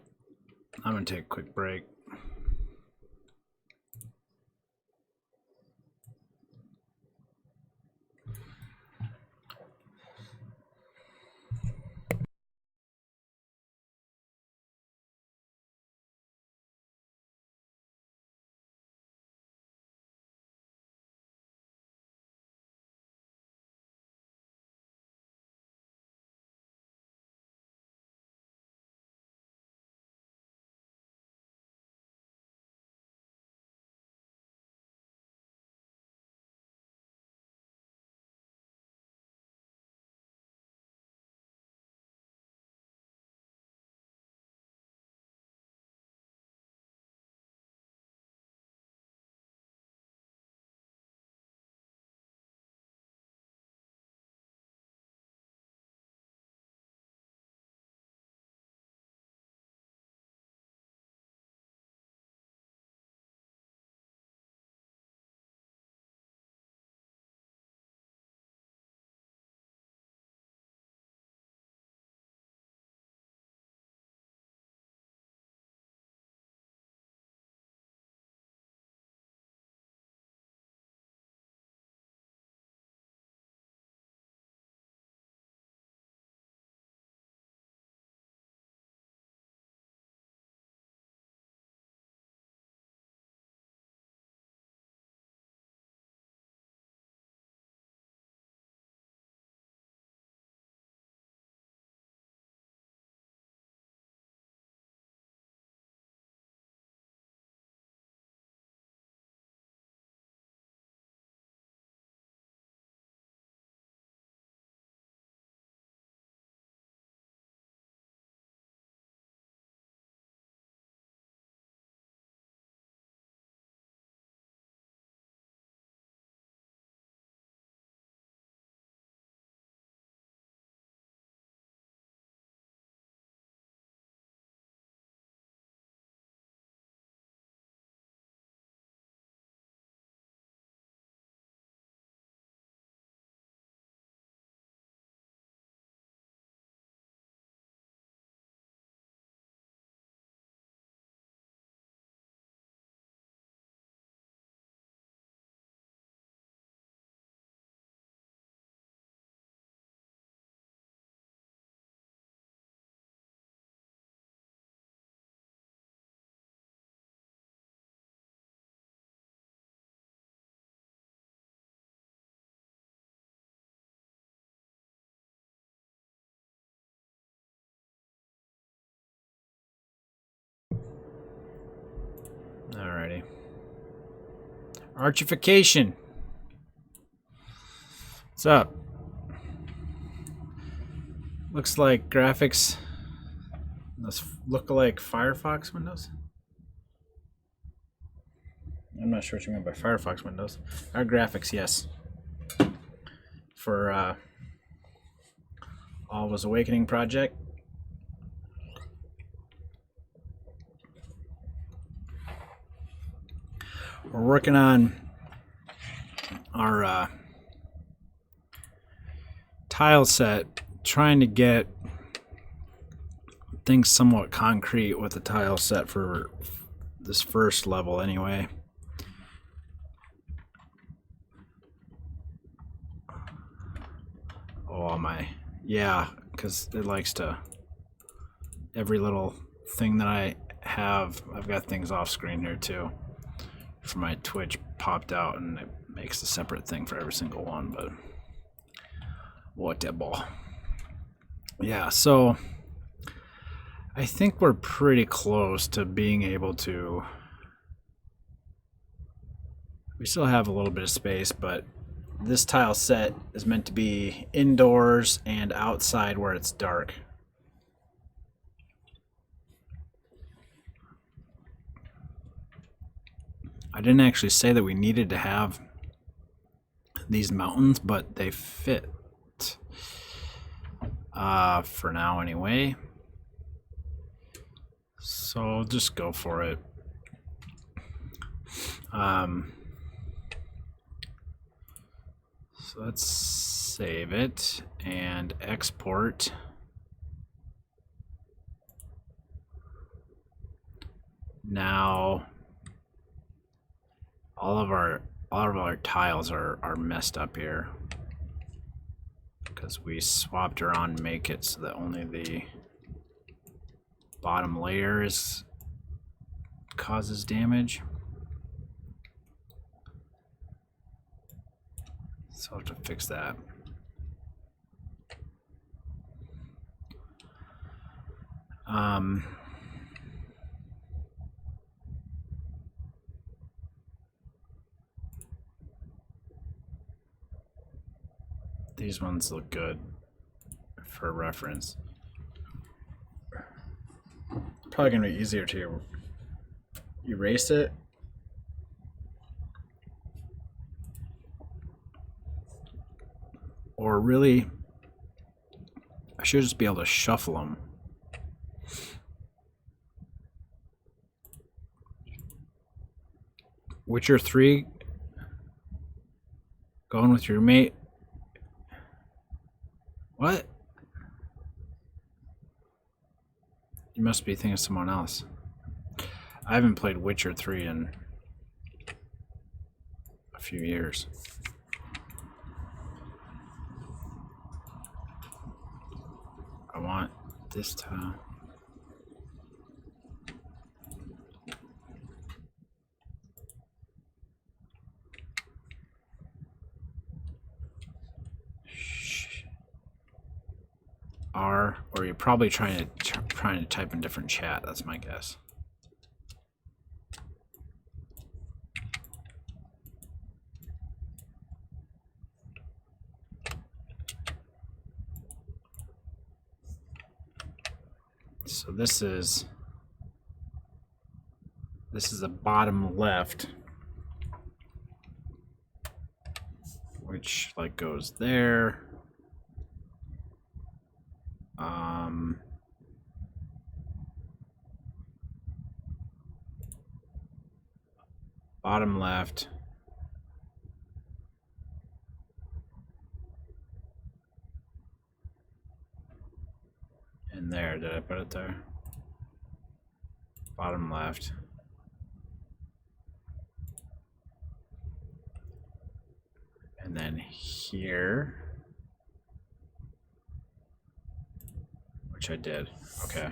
I'm gonna take a quick break. Alrighty. Archification. What's up? Looks like graphics. Those look like Firefox windows. I'm not sure what you mean by Firefox windows. Our graphics, yes. For Alwa's Awakening project. We're working on our tile set, trying to get things somewhat concrete with the tile set for this first level anyway. Oh my, yeah, because it likes to, every little thing that I have, I've got things off screen here too. For my Twitch popped out and it makes a separate thing for every single one, but whatever. Yeah, so I think we're pretty close to being able to, we still have a little bit of space, but this tile set is meant to be indoors and outside where it's dark. I didn't actually say that we needed to have these mountains, but they fit. For now anyway. So just go for it. So let's save it and export. Now all of our tiles are messed up here because we swapped around to make it so that only the bottom layer causes damage. So I'll have to fix that. These ones look good for reference. Probably gonna be easier to erase it. Or really, I should just be able to shuffle them. Witcher 3, going with your mate. What? You must be thinking of someone else. I haven't played Witcher 3 in a few years. I want this tile. R, or you're probably trying to type in different chat. That's my guess. So this is the bottom left, which like goes there. Bottom left. And there, did I put it there? Bottom left. And then here, which I did. Okay.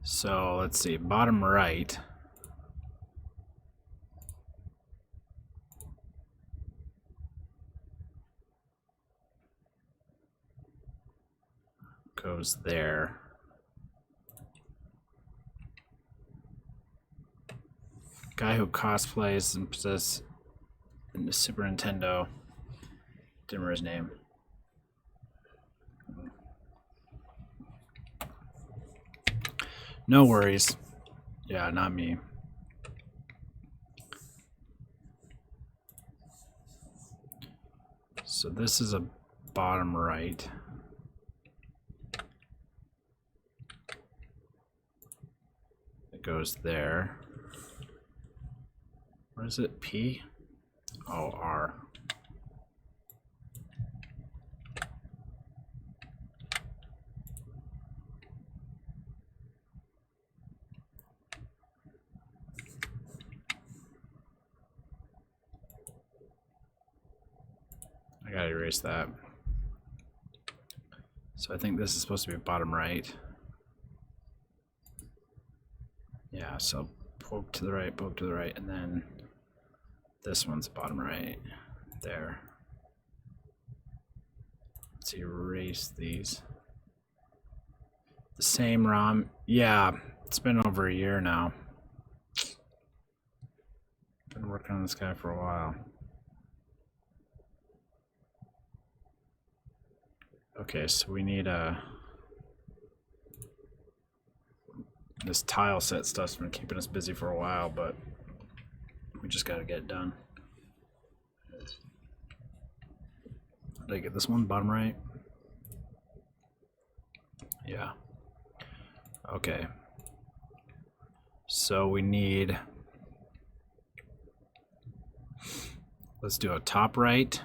So let's see, bottom right. Goes there. Guy who cosplays and possesses in the Super Nintendo. Didn't remember his name. No worries. Yeah, not me. So this is a bottom right. It goes there. What is it? P? Oh, R. I gotta erase that. So I think this is supposed to be bottom right. Yeah, so poke to the right, and then this one's bottom right. There. Let's erase these. The same ROM. Yeah, it's been over a year now. Been working on this guy for a while. Okay, so we need this tile set stuff's been keeping us busy for a while, but we just gotta get it done. Did I get this one, bottom right? Yeah. Okay. So we need Let's do a top right.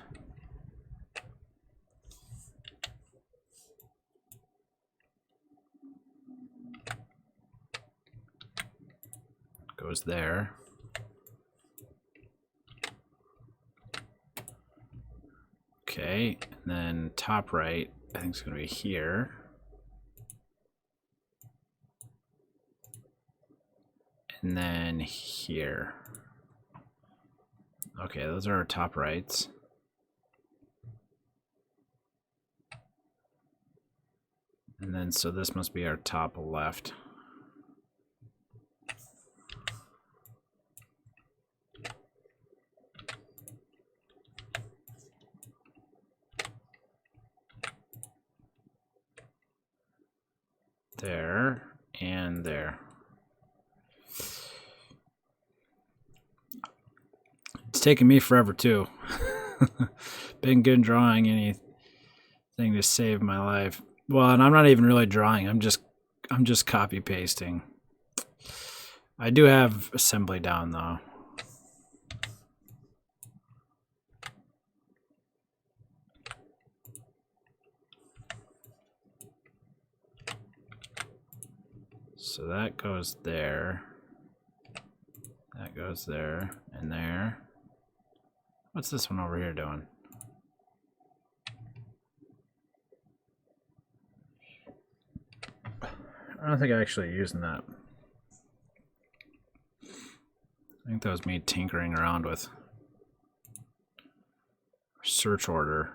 Goes there. Okay, and then top right, I think it's going to be here. And then here. Okay, those are our top rights. And then, so this must be our top left. There and there. It's taken me forever too. Been good drawing anything to save my life. Well, and I'm not even really drawing. I'm just copy pasting. I do have assembly down though. So that goes there. That goes there and there. What's this one over here doing? I don't think I'm actually using that. I think that was me tinkering around with search order.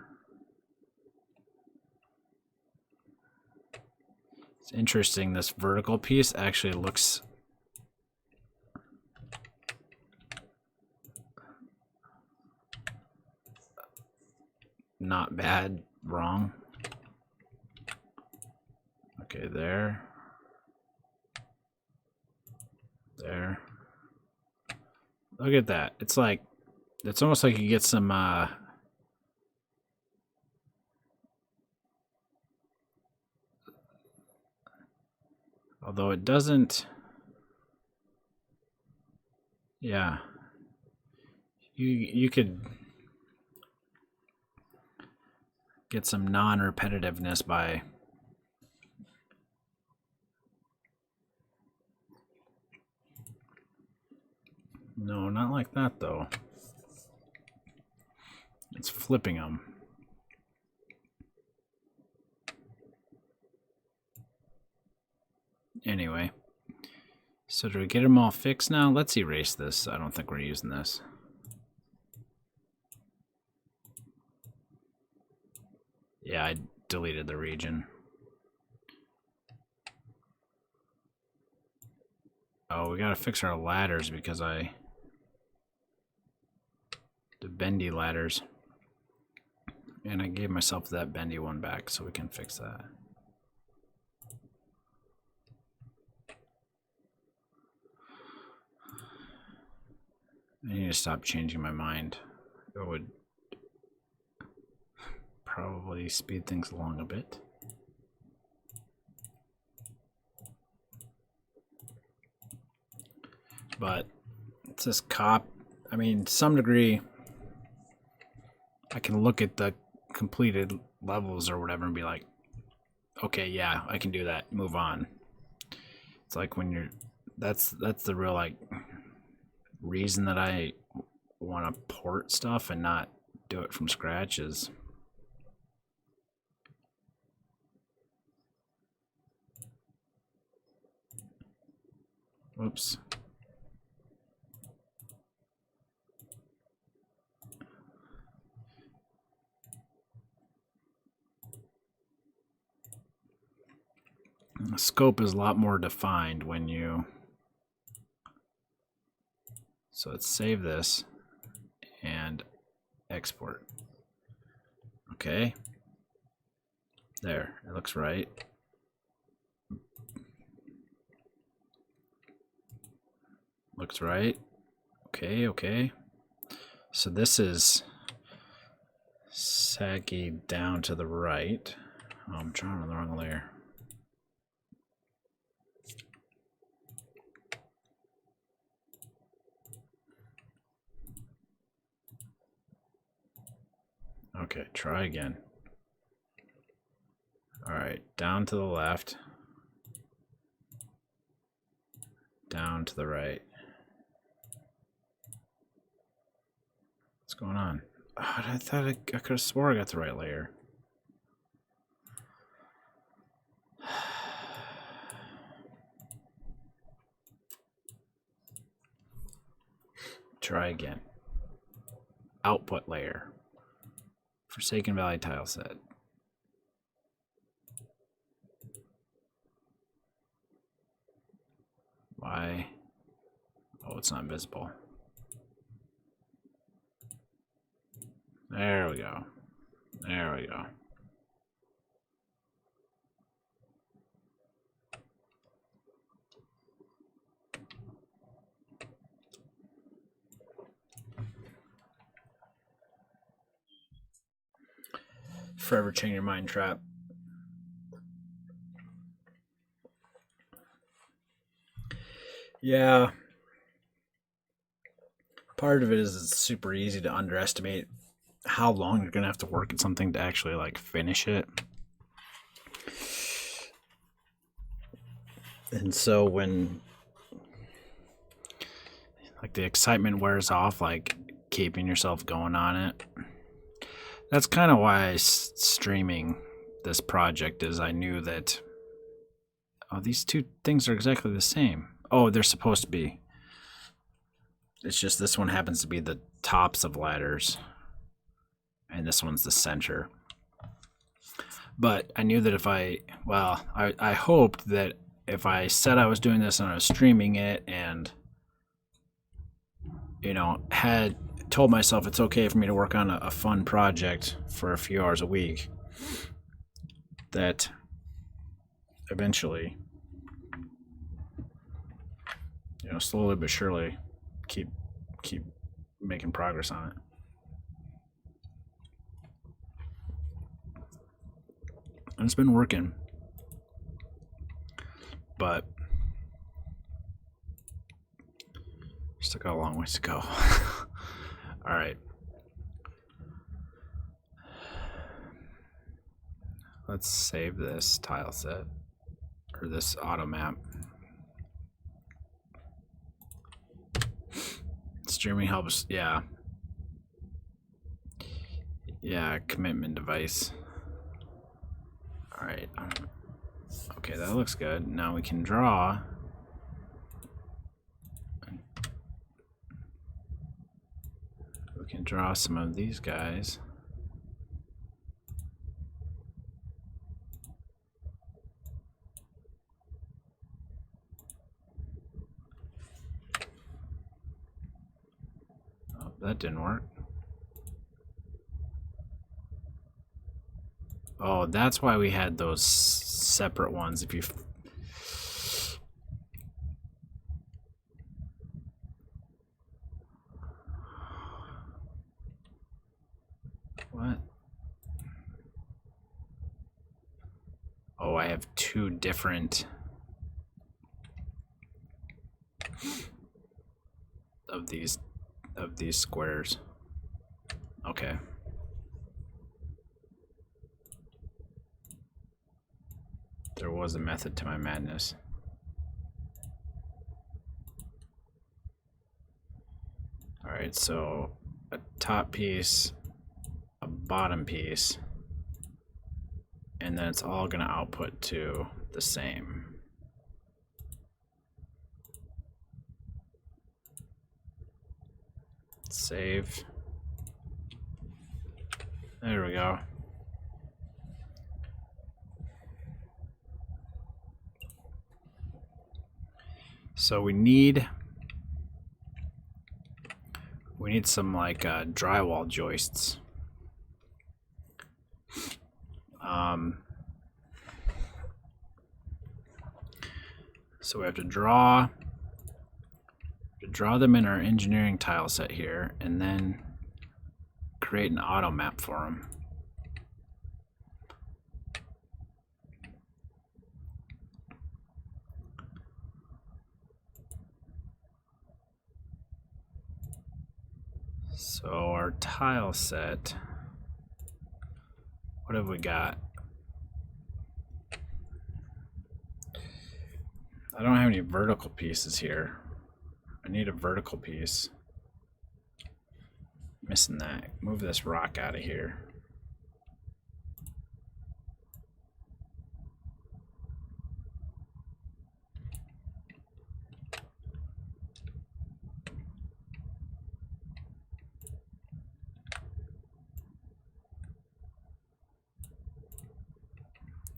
It's interesting, this vertical piece actually looks not bad, wrong. Okay, there. There. Look at that. It's like, it's almost like you get some although it doesn't, yeah, you could get some non-repetitiveness by no, not like that though. It's flipping them. Anyway, so do we get them all fixed now? Let's erase this. I don't think we're using this. Yeah, I deleted the region. Oh, we gotta fix our ladders because the bendy ladders. And I gave myself that bendy one back, so we can fix that. I need to stop changing my mind. It would probably speed things along a bit. But it's this I mean, to some degree, I can look at the completed levels or whatever and be like, okay, yeah, I can do that, move on. It's like when you're, that's the real like reason that I want to port stuff and not do it from scratch is whoops. The scope is a lot more defined when you, so let's save this and export. Okay, there, it looks right. Looks right. Okay, okay. So this is saggy down to the right. Oh, I'm drawing on the wrong layer. Okay, try again. All right, down to the left. Down to the right. What's going on? Oh, I thought I could have swore I got the right layer. Try again. Output layer. Forsaken Valley tile set. Why? Oh, it's not visible. There we go. There we go. Forever chain your mind trap. Yeah. Part of it is it's super easy to underestimate how long you're gonna have to work at something to actually like finish it. And so when like the excitement wears off, like keeping yourself going on it. That's kind of why streaming this project is I knew that these two things are exactly the same. Oh, they're supposed to be. It's just this one happens to be the tops of ladders and this one's the center. But I knew that if I hoped that if I said I was doing this and I was streaming it and, you know, had told myself it's okay for me to work on a fun project for a few hours a week, that eventually, you know, slowly but surely keep making progress on it. And it's been working. But still got a long ways to go. All right. Let's save this tile set or this automap. Streaming helps, yeah. Yeah, commitment device. All right. Okay, that looks good. Now we can draw. We can draw some of these guys. Oh, that didn't work. Oh, that's why we had those separate ones. If you what? Oh, I have two different of these squares. Okay. There was a method to my madness. All right, so a top piece, a bottom piece, and then it's all going to output to the same. Save. There we go. So we need some like drywall joists. So we have to draw them in our engineering tile set here, and then create an auto map for them. So our tile set What have we got? I don't have any vertical pieces here. I need a vertical piece. Missing that. Move this rock out of here.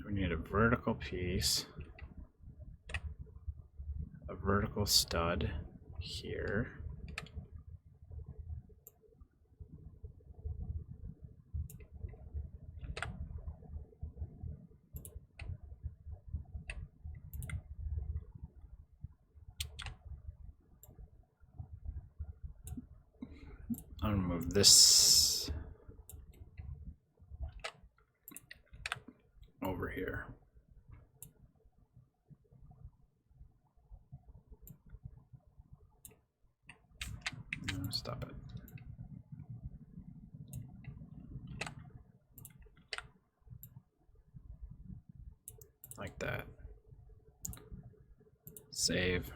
We need a vertical piece, a vertical stud here. I'm gonna move this over here. No, stop it. Like that. Save.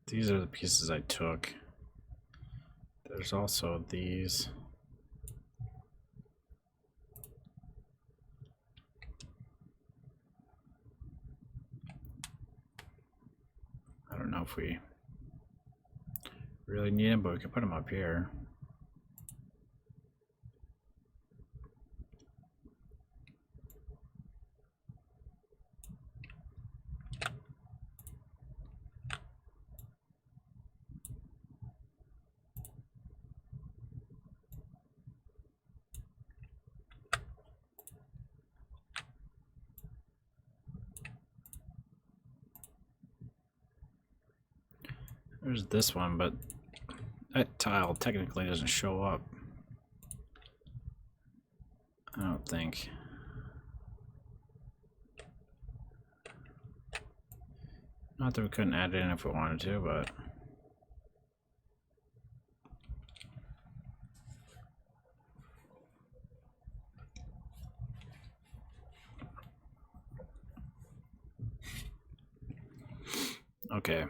These are the pieces I took. There's also these. I don't know if we really need them, but we can put them up here. There's this one, but that tile technically doesn't show up. I don't think. Not that we couldn't add it in if we wanted to, but okay.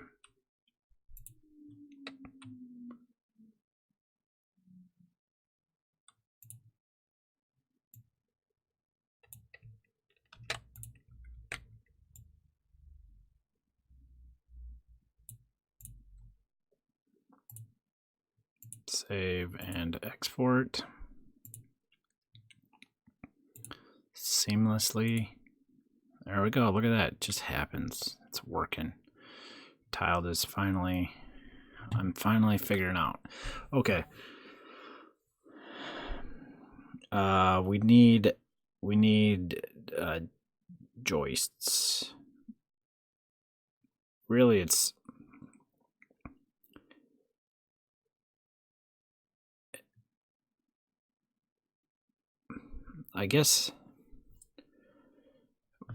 Save and export seamlessly. There we go. Look at that. It just happens. It's working. Tiled is finally, I'm finally figuring out. Okay. We need joists. Really, it's I guess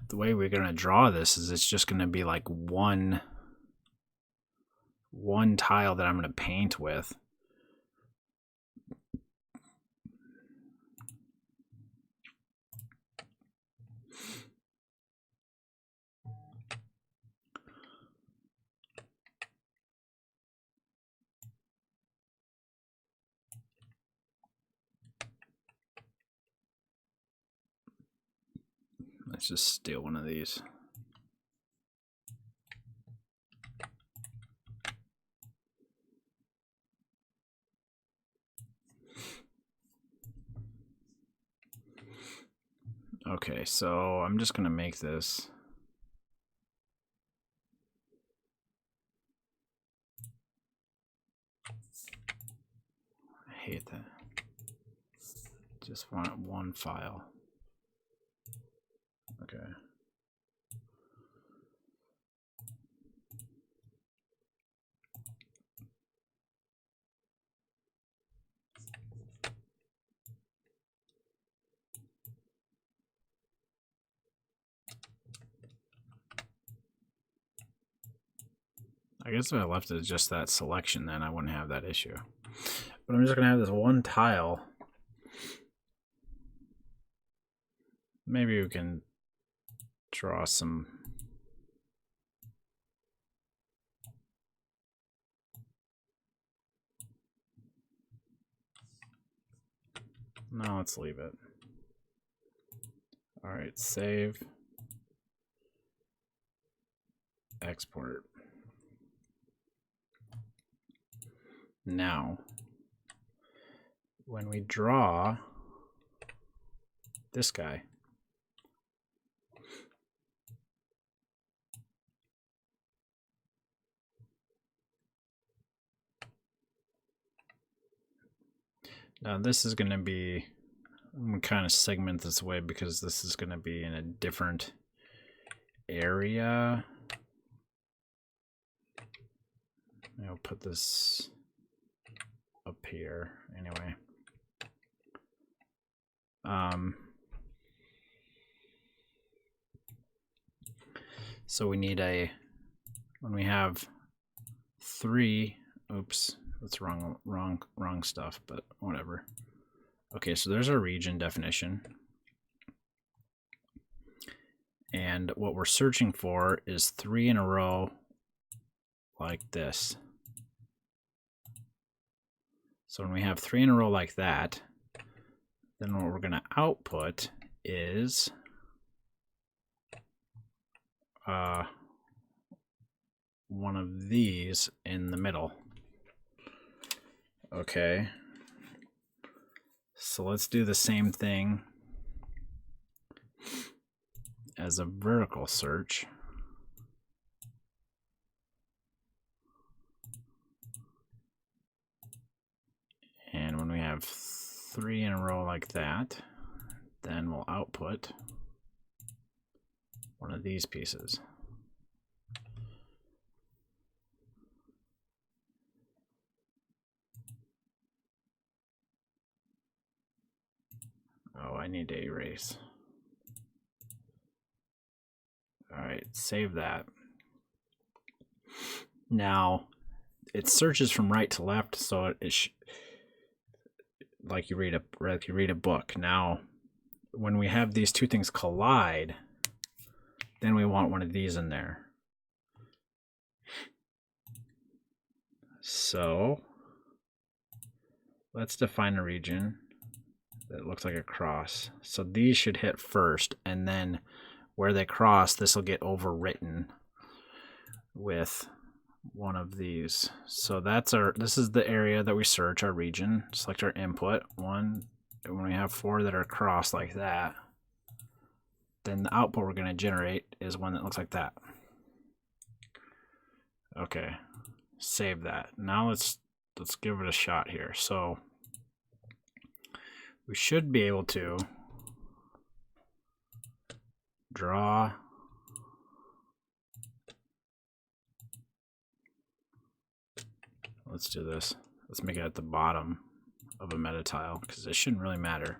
the way we're gonna draw this is it's just gonna be like one tile that I'm gonna paint with. Let's just steal one of these. Okay, so I'm just gonna make this. I hate that. Just want one file. Okay. I guess if I left it just that selection, then I wouldn't have that issue. But I'm just going to have this one tile. Maybe we can draw some. No, let's leave it. All right, save. Export. Now, when we draw this guy, now this is going to be, I'm going to kind of segment this way because this is going to be in a different area. I'll put this up here anyway. So we need a, when we have 3, oops, that's wrong stuff, but whatever. Okay, so there's our region definition. And what we're searching for is 3 in a row like this. So when we have 3 in a row like that, then what we're going to output is one of these in the middle. Okay. So let's do the same thing as a vertical search. And when we have 3 in a row like that, then we'll output one of these pieces. Oh, I need to erase. All right, save that. Now, it searches from right to left, so it like you read a book. Now, when we have these two things collide, then we want one of these in there. So let's define a region that looks like a cross. So these should hit first, and then where they cross, this will get overwritten with one of these. So that's this is the area that we search, our region. Select our input, 1, and when we have 4 that are crossed like that, then the output we're going to generate is one that looks like that. Okay, save that. Now let's give it a shot here. So we should be able to draw let's do this. Let's make it at the bottom of a meta tile because it shouldn't really matter.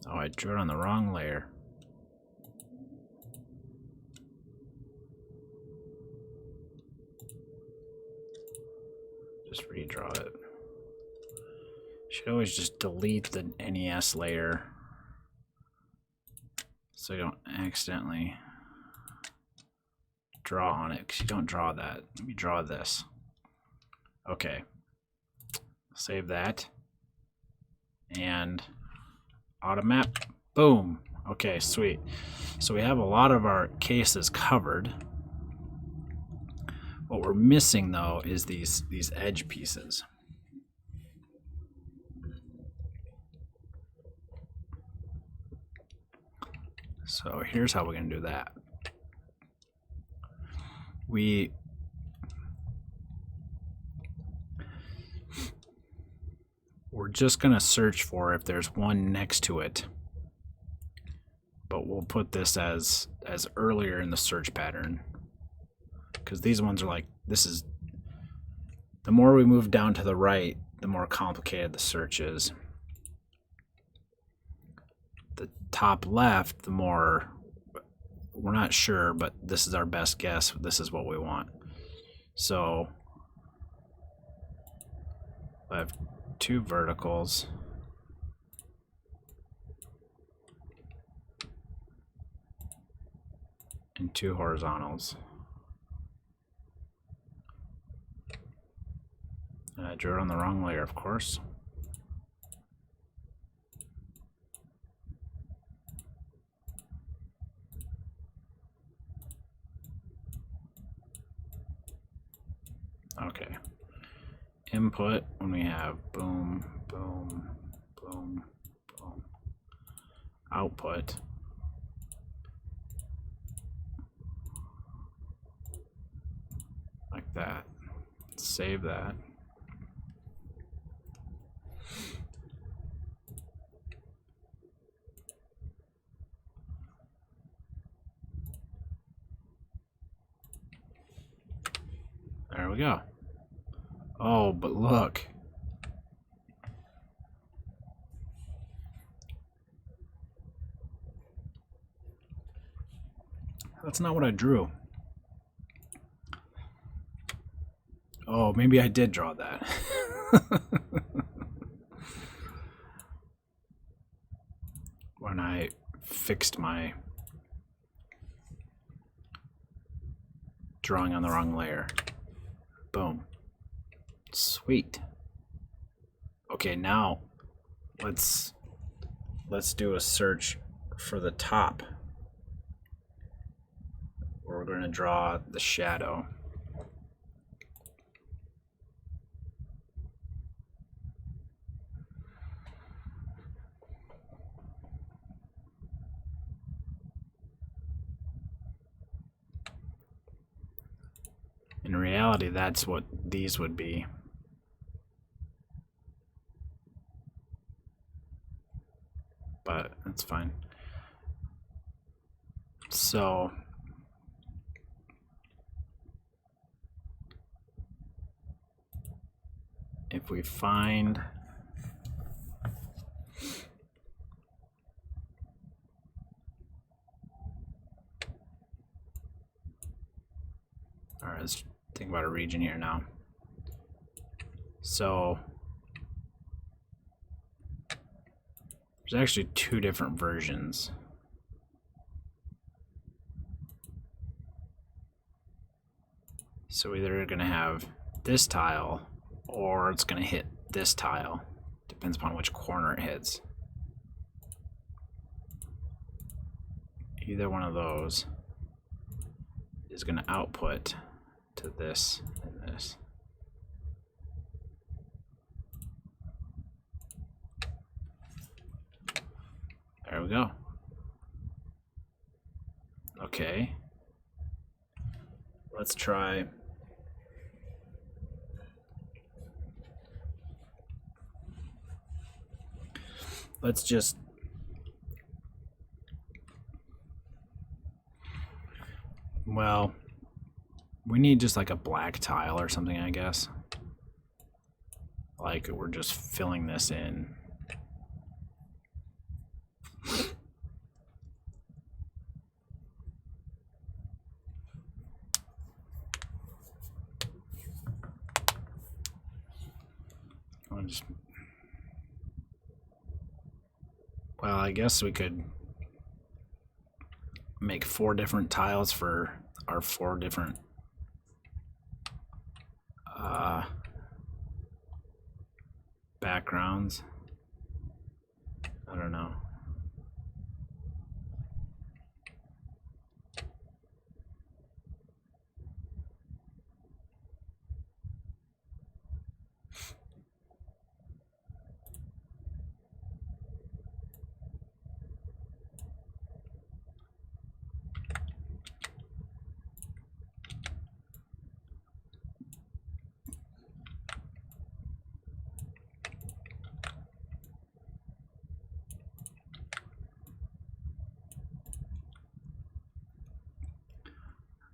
Oh, I drew it on the wrong layer. Just redraw it. Should always just delete the NES layer so you don't accidentally draw on it, because you don't draw that. Let me draw this. Okay. Save that. And automap. Boom. Okay, sweet. So we have a lot of our cases covered. What we're missing though is these edge pieces. So here's how we're going to do that. We're just going to search for if there's one next to it, but we'll put this as earlier in the search pattern, because these ones are like, this is, the more we move down to the right, the more complicated the search is. top left, the more, we're not sure, but this is our best guess. This is what we want. So I have 2 verticals. And 2 horizontals. And I drew it on the wrong layer, of course. Okay. Input, when we have boom, boom, boom, boom. Output. Like that. Save that. There we go. Oh, but look. That's not what I drew. Oh, maybe I did draw that. When I fixed my drawing on the wrong layer. Boom. Sweet. Okay, now let's do a search for the top, where we're going to draw the shadow. In reality, that's what these would be. But that's fine. So if we find all right, let's think about a region here now. So there's actually 2 different versions. So either you're going to have this tile or it's going to hit this tile. Depends upon which corner it hits. Either one of those is going to output to this and this. There we go. Okay. Let's try. Let's just we need just like a black tile or something, I guess. Like we're just filling this in. Well, I guess we could make 4 different tiles for our 4 different backgrounds. I don't know.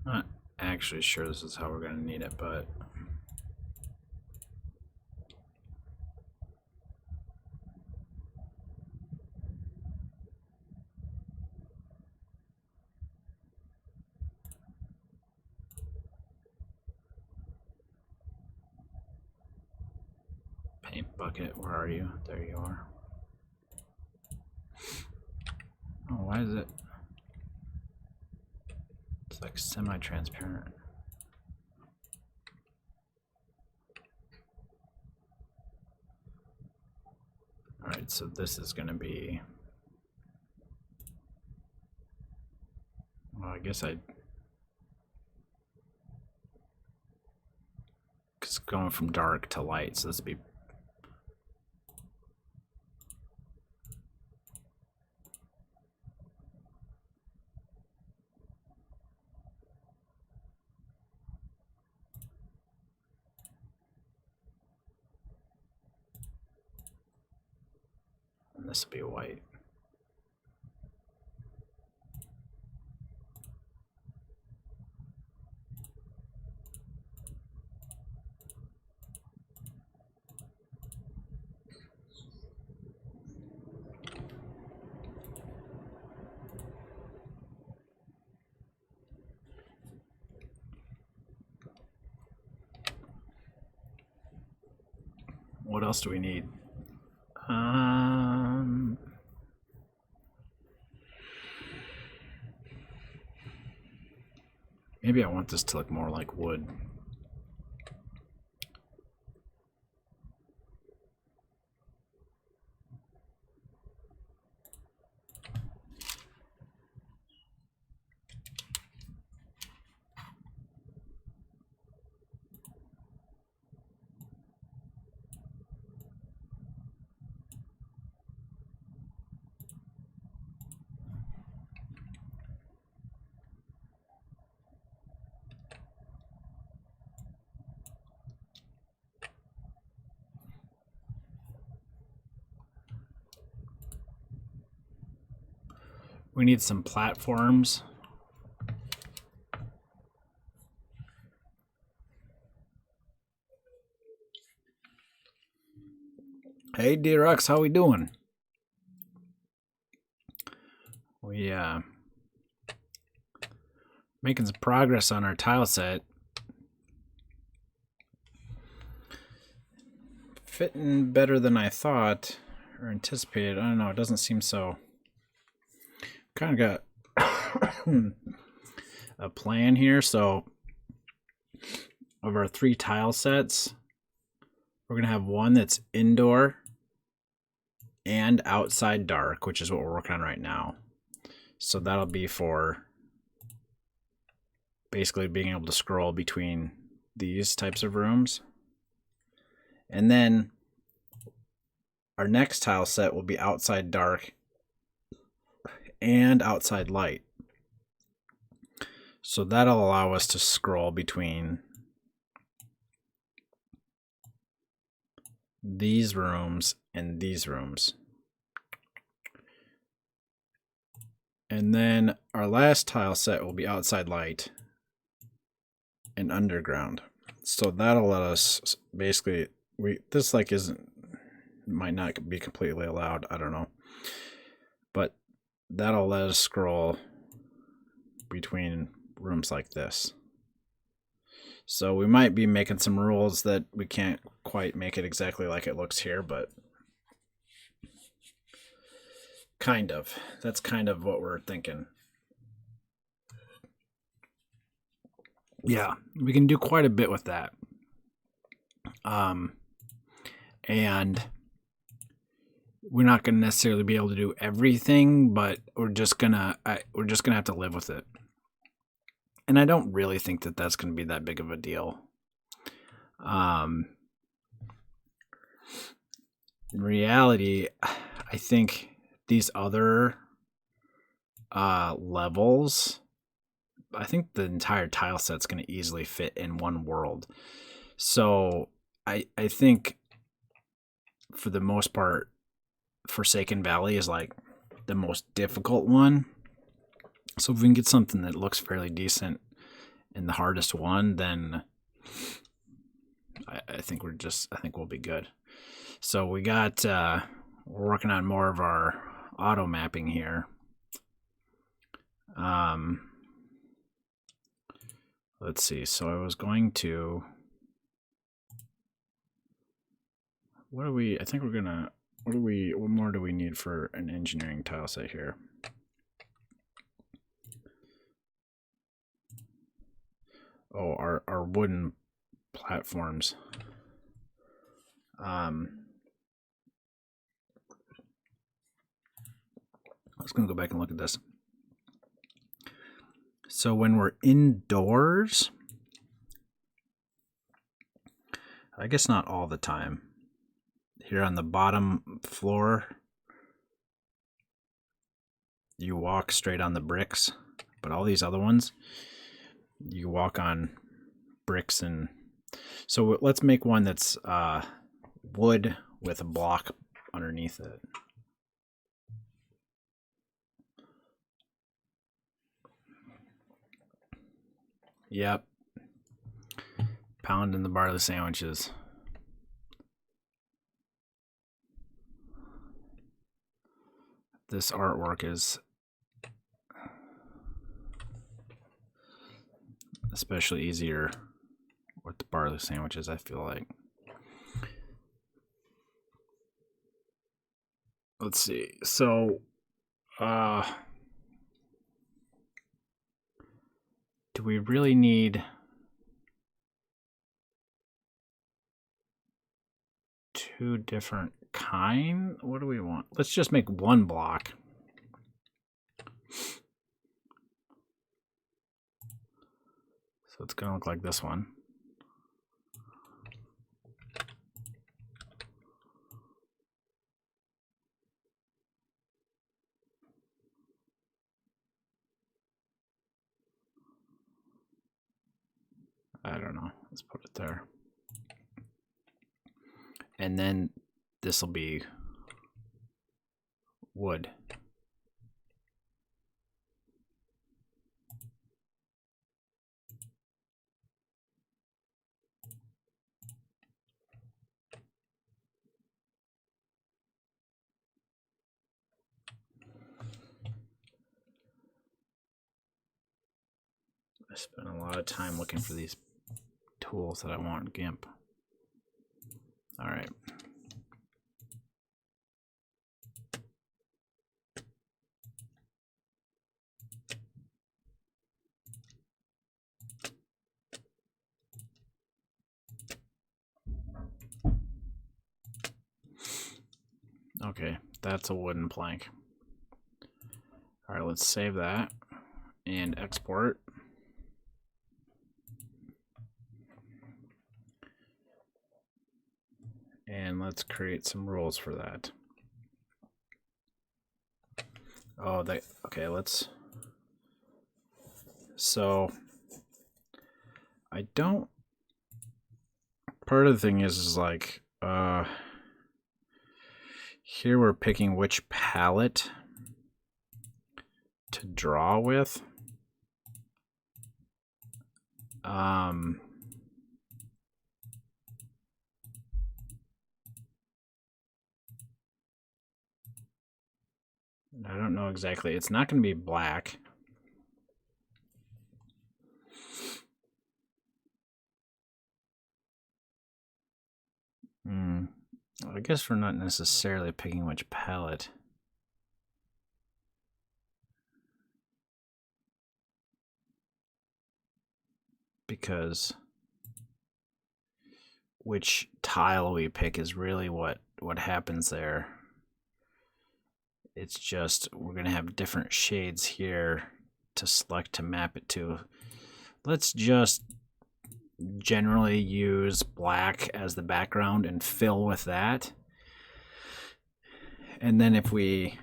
Not actually sure this is how we're going to need it, but Paint bucket, where are you? There you are. Oh, why is it? It's like semi-transparent. All right, so this is going to be. Well, I guess it's going from dark to light, so this would be. And this will be white. What else do we need? Maybe I want this to look more like wood. We need some platforms. Hey D-Rux, how we doing? We making some progress on our tile set. Fitting better than I thought or anticipated. I don't know, it doesn't seem so. Kind of got a plan here. So of our 3 tile sets, we're gonna have one that's indoor and outside dark, which is what we're working on right now. So that'll be for basically being able to scroll between these types of rooms. And then our next tile set will be outside dark and outside light. So that'll allow us to scroll between these rooms and these rooms. And then our last tile set will be outside light and underground. So that'll let us basically, this like might not be completely allowed, I don't know. But that'll let us scroll between rooms like this. So we might be making some rules that we can't quite make it exactly like it looks here, but kind of. That's kind of what we're thinking. Yeah, we can do quite a bit with that. And we're not going to necessarily be able to do everything, but we're just gonna have to live with it. And I don't really think that that's going to be that big of a deal. In reality, I think these other levels, I think the entire tile set's going to easily fit in one world. So I think for the most part, Forsaken Valley is like the most difficult one. So if we can get something that looks fairly decent in the hardest one, then I think we'll be good. So we got we're working on more of our auto mapping here. Let's see. So I was going to What do we, I think we're gonna, what more do we need for an engineering tile set here? Oh, our wooden platforms. I was gonna go back and look at this. So when we're indoors, I guess not all the time. Here on the bottom floor, you walk straight on the bricks, but all these other ones, you walk on bricks. And so let's make one that's wood with a block underneath it. Yep. Pounding the barley sandwiches. This artwork is especially easier with the barley sandwiches, I feel like. Let's see. So, do we really need two different kind? What do we want? Let's just make one block. So it's going to look like this one. I don't know. Let's put it there. And then this will be wood. I spent a lot of time looking for these tools that I want in GIMP. All right. Okay, that's a wooden plank. All right, let's save that and export. And let's create some rules for that. Oh, okay, let's. So I don't. Part of the thing is like, here we're picking which palette to draw with. I don't know exactly. It's not going to be black. I guess we're not necessarily picking which palette. Because which tile we pick is really what happens there. It's just we're going to have different shades here to select to map it to. Let's just generally use black as the background and fill with that. And then if we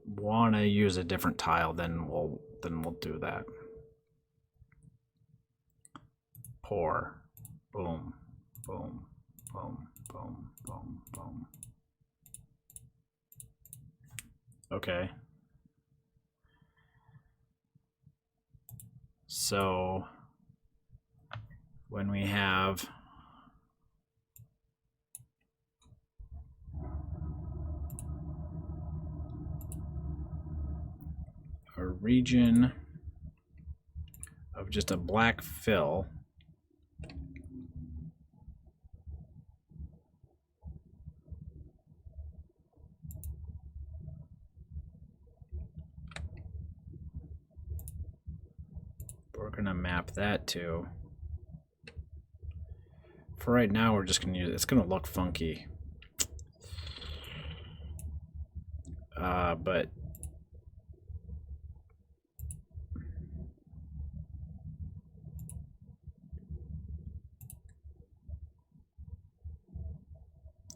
want to use a different tile, then we'll do that. Pour. Boom. Boom. Boom. Boom. Boom. Boom. Okay. So when we have a region of just a black fill, gonna map that to. For right now, we're just gonna use. It's gonna look funky, but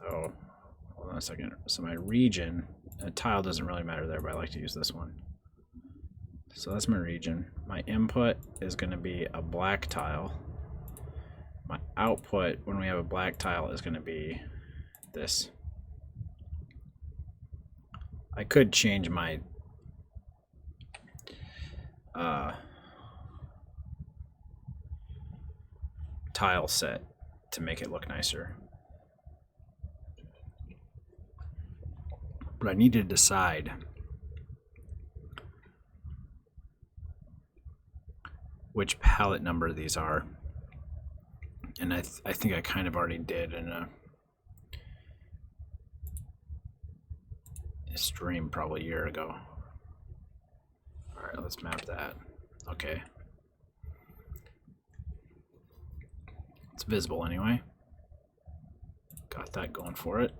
oh, hold on a second. So my region, a tile doesn't really matter there, but I like to use this one. So that's my region. My input is going to be a black tile. My output, when we have a black tile, is going to be this. I could change my tile set to make it look nicer. But I need to decide which palette number these are. And I think I kind of already did in a stream probably a year ago. All right, let's map that. Okay. It's visible anyway. Got that going for it.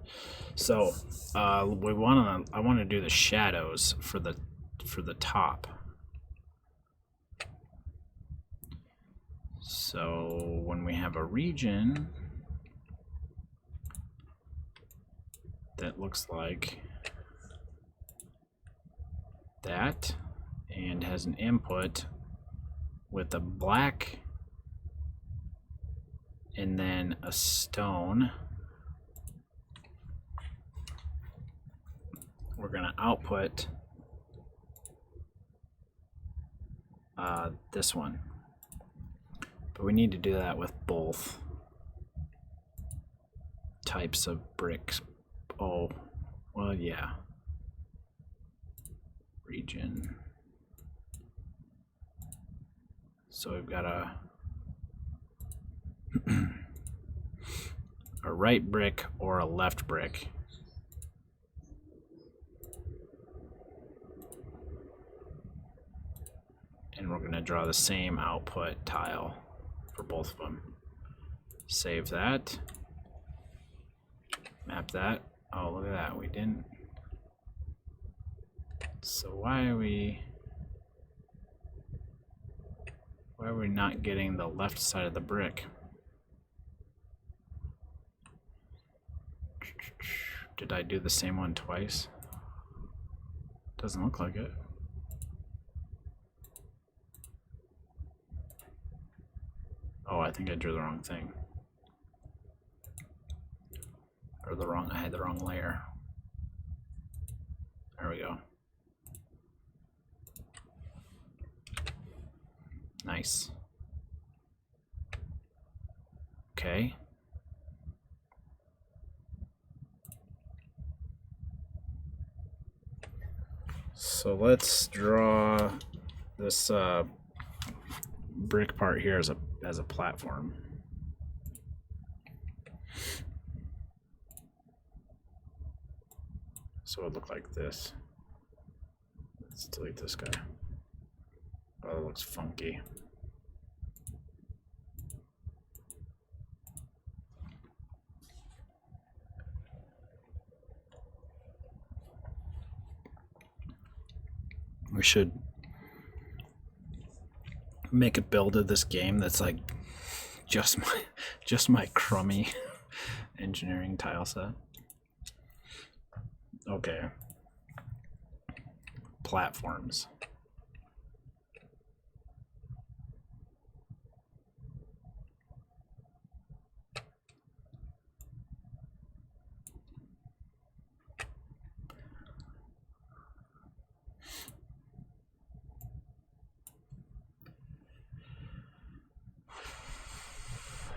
So I want to do the shadows for the top. So when we have a region that looks like that and has an input with a black and then a stone, we're going to output this one. But we need to do that with both types of bricks. Oh, well, yeah. Region. So we've got a right brick or a left brick. And we're going to draw the same output tile for both of them. Save that. Map that. Oh, look at that. We didn't. So why are we not getting the left side of the brick? Did I do the same one twice? Doesn't look like it. Oh, I think I drew the wrong thing. Or I had the wrong layer. There we go. Nice. Okay. So let's draw this brick part here as a platform. So it would look like this. Let's delete this guy. Oh, it looks funky. We should make a build of this game that's like just my crummy engineering tile set. Okay. Platforms.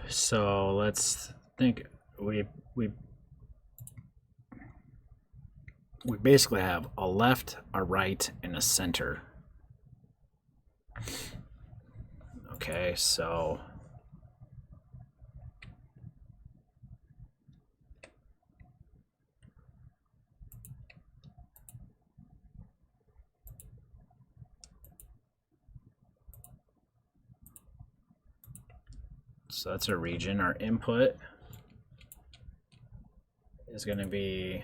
So let's think. We basically have a left, a right, and a center. Okay, so So that's our region. Our input is going to be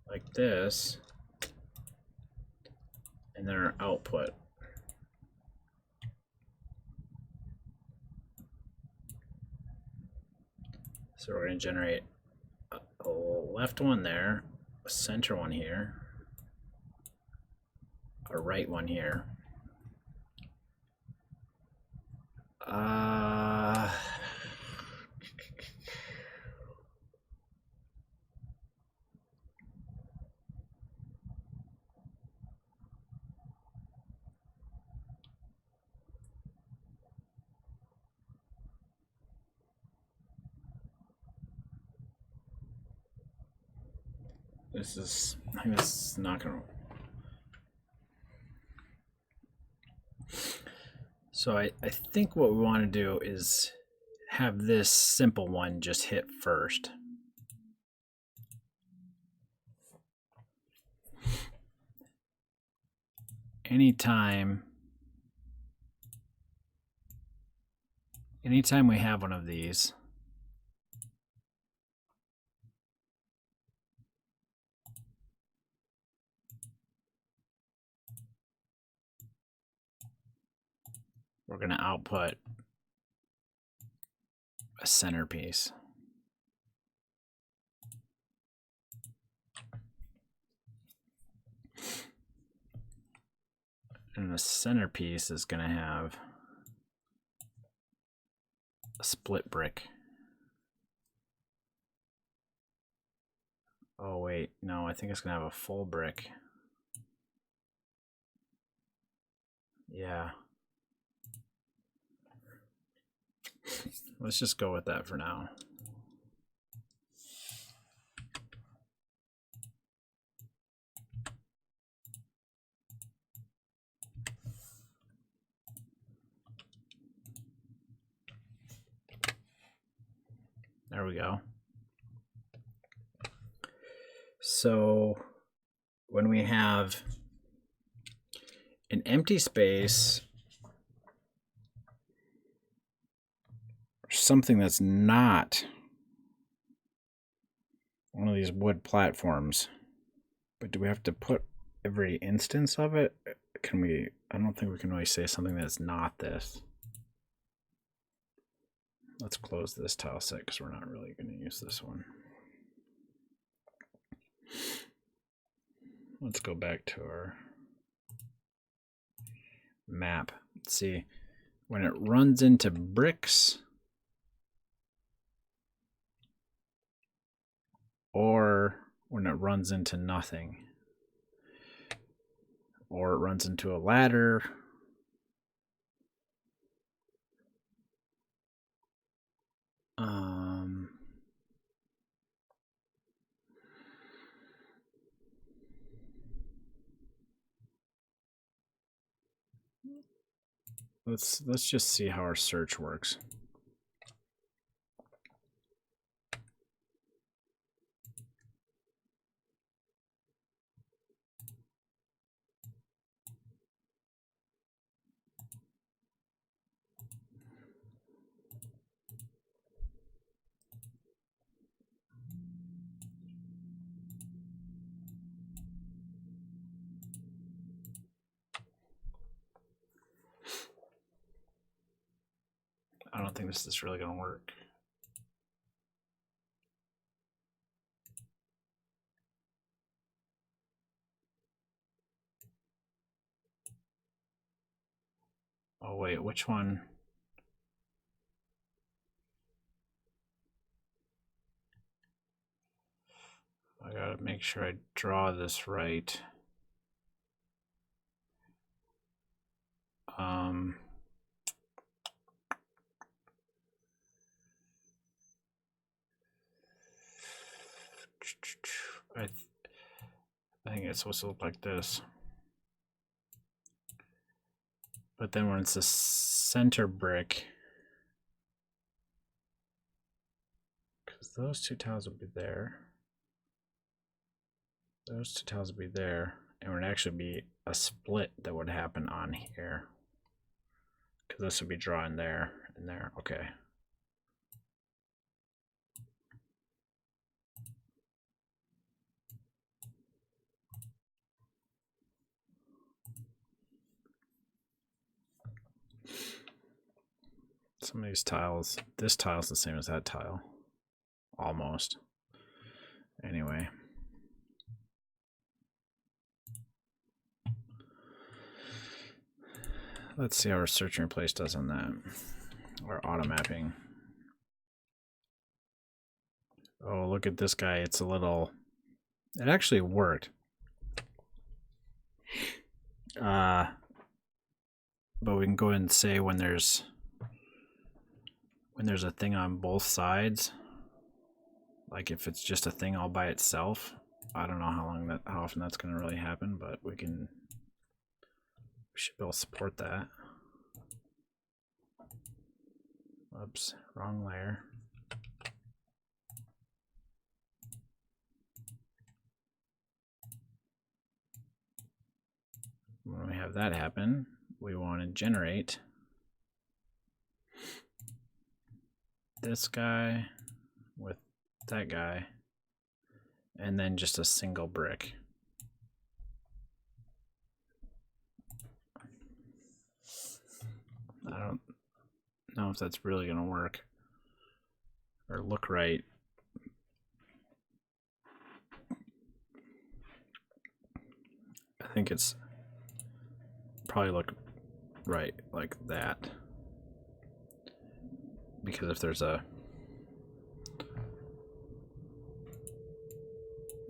like this, and then our output. So we're going to generate a left one there, a center one here, a right one here. This is not gonna. So I think what we want to do is have this simple one just hit first. Anytime we have one of these, we're going to output a centerpiece. And the centerpiece is going to have a split brick. Oh wait, no, I think it's going to have a full brick. Yeah. Let's just go with that for now. There we go. So when we have an empty space, something that's not one of these wood platforms, but do we have to put every instance of it? Can we? I don't think we can really say something that's not this. Let's close this tile set because we're not really going to use this one. Let's go back to our map. Let's see, when it runs into bricks or when it runs into nothing, or it runs into a ladder, let's just see how our search works. I don't think this is really going to work. Oh wait, which one? I gotta make sure I draw this right. I think it's supposed to look like this. But then when it's a center brick, because those two tiles will be there. Those two tiles would be there, and it would actually be a split that would happen on here, Because this would be drawing there and there. Okay. Some of these tiles, this tile's the same as that tile. Almost. Anyway. Let's see how our search and replace does on that. Or automapping. Oh, look at this guy. It's a little... It actually worked. But we can go ahead and say when there's a thing on both sides, like if it's just a thing all by itself, I don't know how often that's going to really happen, but we should be able to support that. Oops, wrong layer. When we have that happen, we want to generate this guy with that guy, and then just a single brick. I don't know if that's really going to work or look right. I think it's probably look right like that, because if there's a,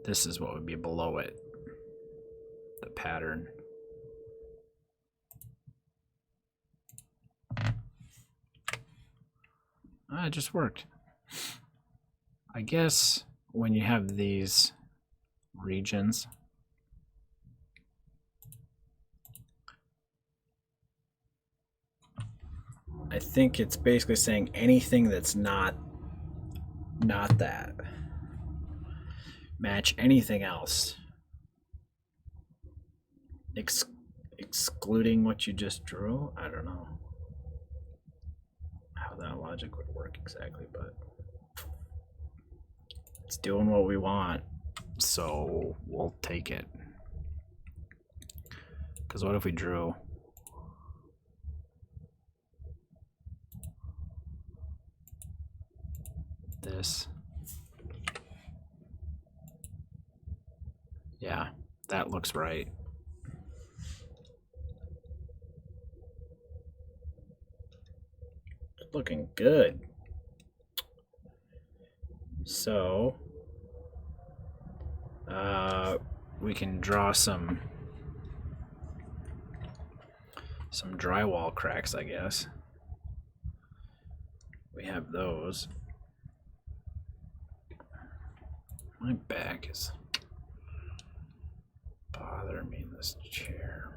this is what would be below it, the pattern. It just worked. I guess when you have these regions, I think it's basically saying anything that's not that. Match anything else. Excluding what you just drew? I don't know how that logic would work exactly, but it's doing what we want, so we'll take it. Because what if we drew this? Yeah, that looks right. Looking good. So we can draw some drywall cracks, I guess. We have those. My back is bothering me in this chair.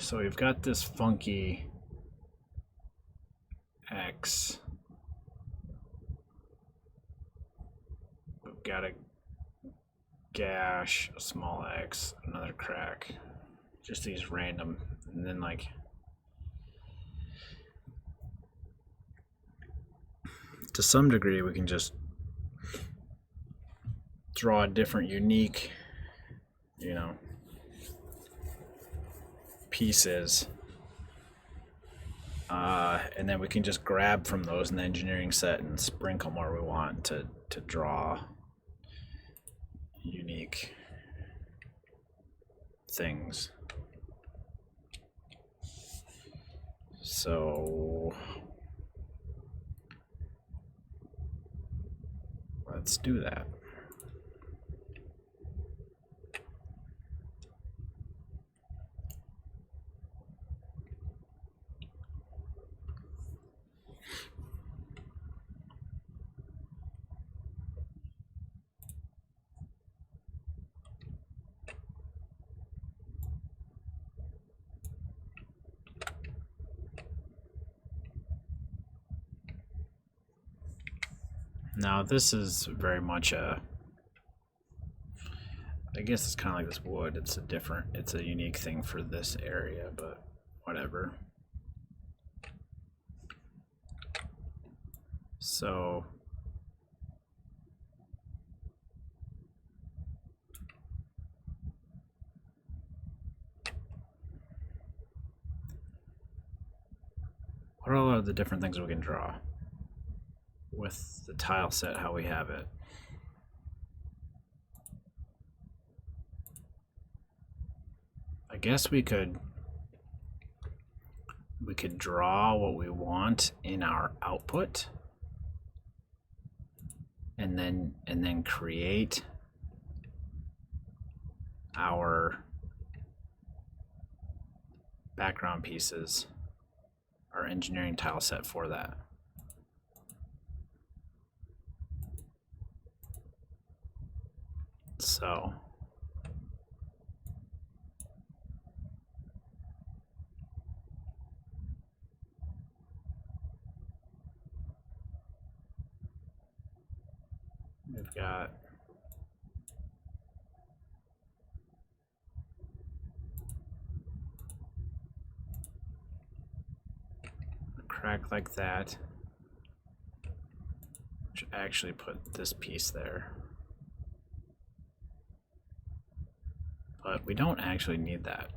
So we've got this funky X. We've got a gash, a small X, another crack. Just these random, and then like to some degree we can just draw different unique, you know, pieces, and then we can just grab from those in the engineering set and sprinkle them where we want to draw unique things. So let's do that. Now this is very much a I guess it's kind of like this wood. It's a unique thing for this area, but whatever. So what are all of the different things we can draw with the tile set how we have it? I guess we could draw what we want in our output and then create our background pieces, our engineering tile set for that. So we've got a crack like that, which actually put this piece there. But we don't actually need that.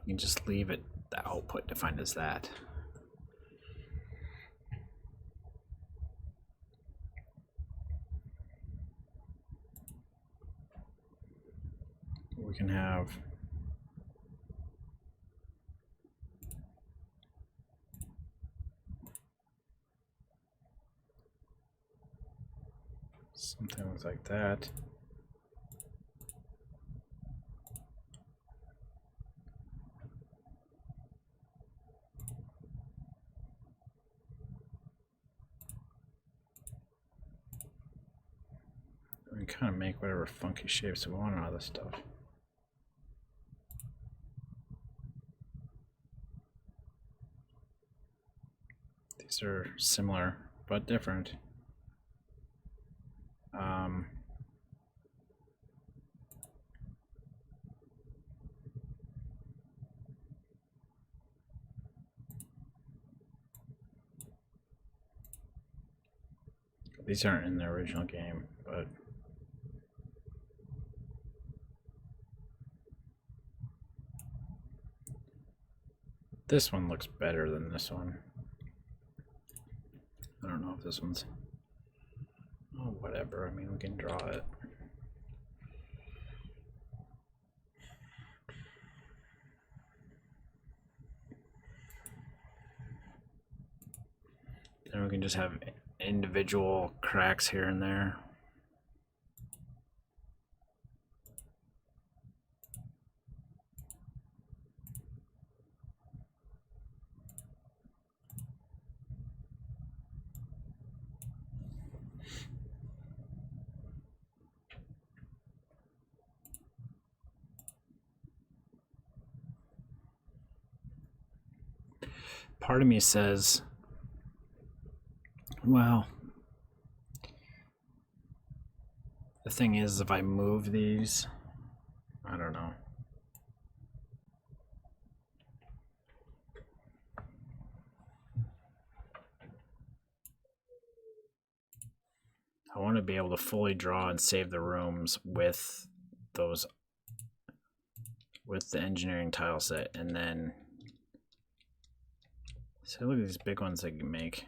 We can just leave it the output defined as that. We can have something like that. We can kind of make whatever funky shapes we want out of this stuff. These are similar but different. These aren't in the original game, but this one looks better than this one. I don't know if this one's, oh, whatever. I mean, we can draw it. Then we can just have individual cracks here and there. Part of me says, well, the thing is, if I move these, I don't know. I want to be able to fully draw and save the rooms with those, with the engineering tile set, and then so look at these big ones I can make.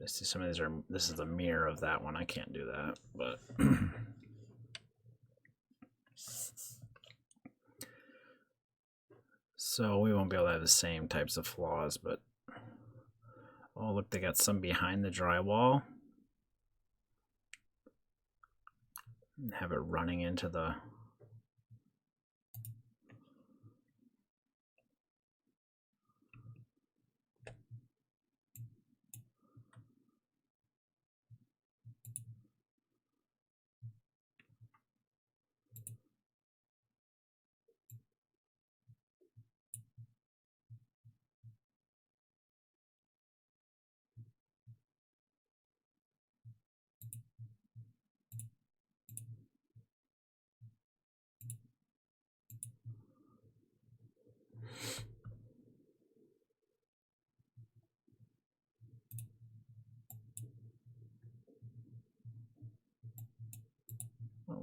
Some of these are, this is the mirror of that one. I can't do that, but so we won't be able to have the same types of flaws, but oh, look, they got some behind the drywall. And have it running into the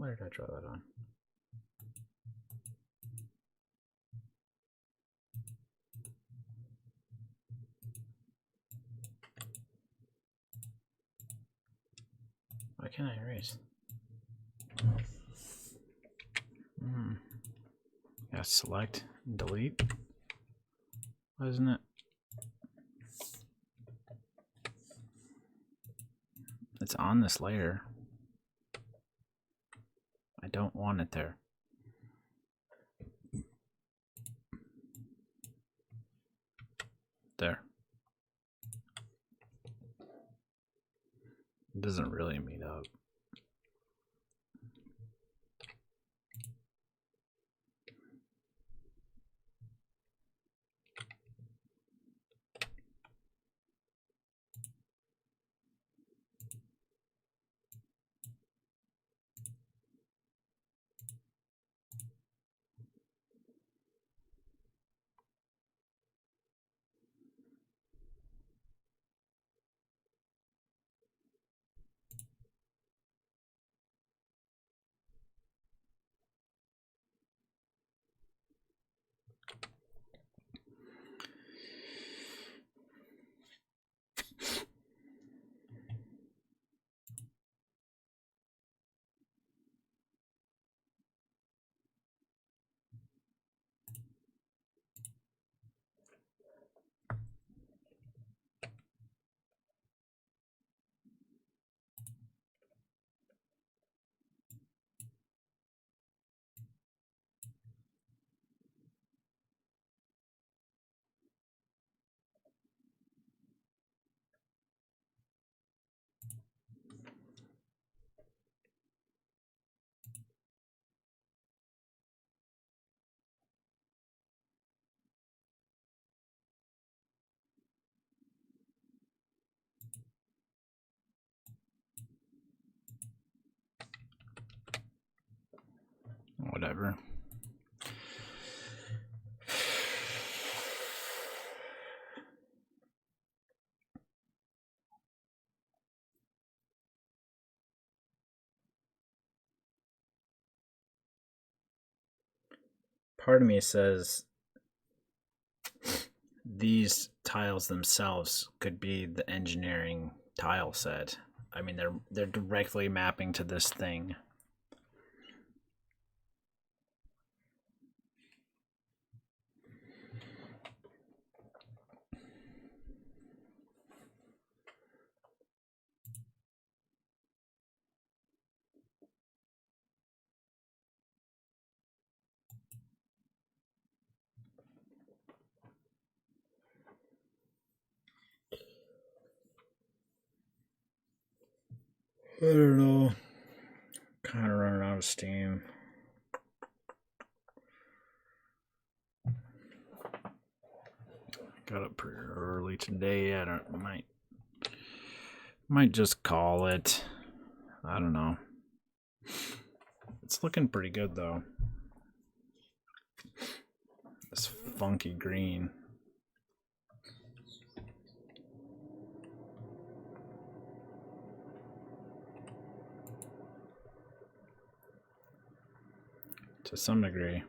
What layer did I draw that on? Why can't I erase? Yeah, select, delete. Why isn't it? It's on this layer. I don't want it there. There. It doesn't really meet up. Whatever. Part of me says these tiles themselves could be the engineering tile set. I mean, they're directly mapping to this thing. I don't know. Kind of running out of steam. Got up pretty early today. I might just call it. I don't know. It's looking pretty good though. This funky green. To some degree.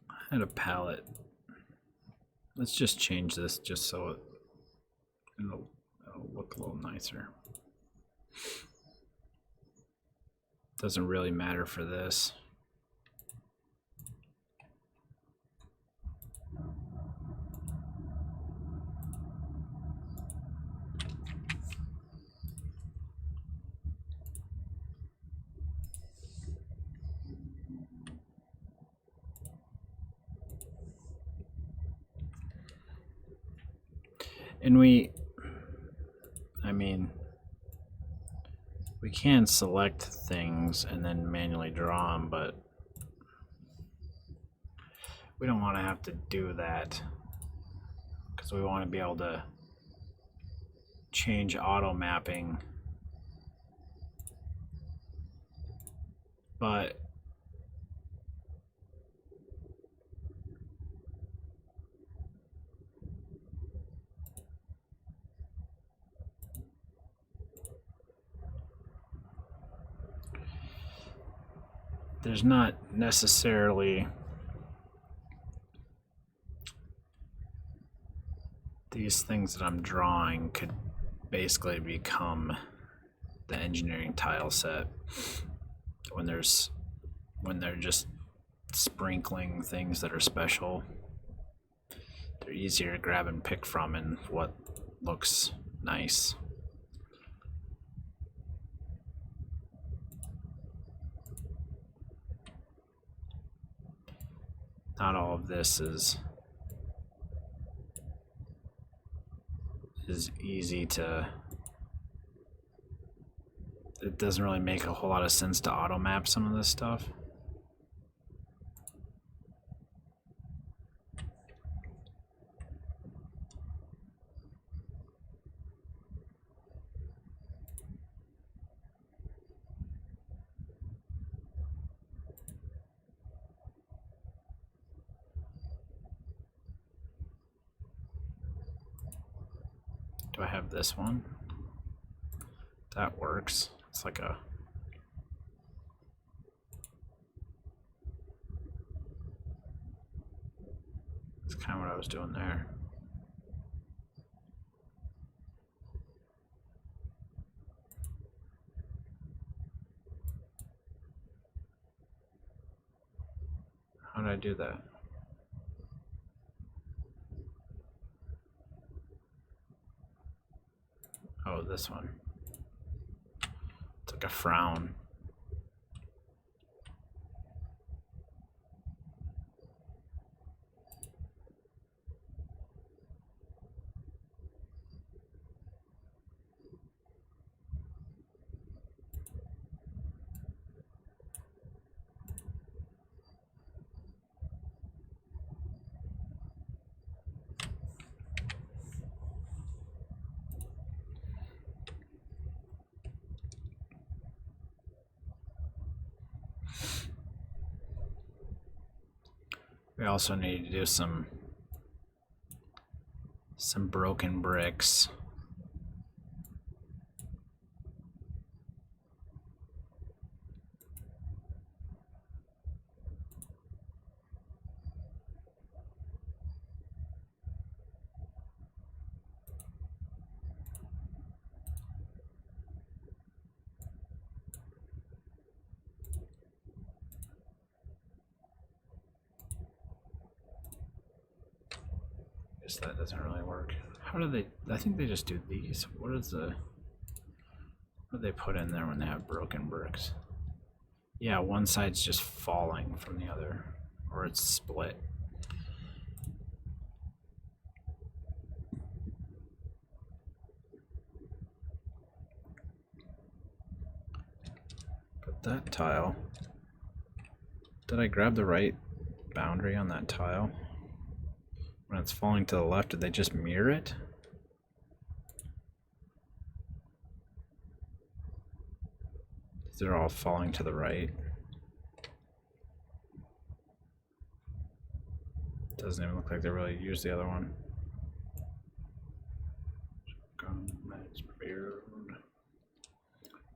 I had a palette. Let's just change this just so it'll look a little nicer. Doesn't really matter for this. And we can select things and then manually draw them, but we don't want to have to do that because we want to be able to change auto mapping, but there's not necessarily these things that I'm drawing could basically become the engineering tile set when they're just sprinkling things that are special. They're easier to grab and pick from and what looks nice. Not all of this is easy to. It doesn't really make a whole lot of sense to auto map some of this stuff. Do I have this one? That works. It's like a... That's kind of what I was doing there. How did I do that? Oh, this one. It's like a frown. We also need to do some broken bricks. Guess that doesn't really work. How do they? I think they just do these. What do they put in there when they have broken bricks? Yeah, one side's just falling from the other, or it's split. But that tile, did I grab the right boundary on that tile? When it's falling to the left, did they just mirror it? They're all falling to the right. Doesn't even look like they really used the other one.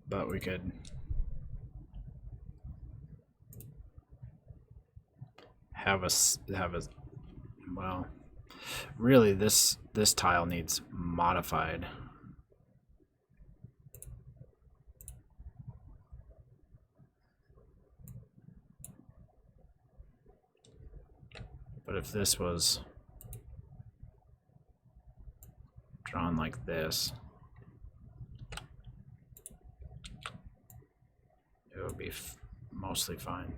But we could have a well, really this tile needs modified. But if this was drawn like this, it would be mostly fine.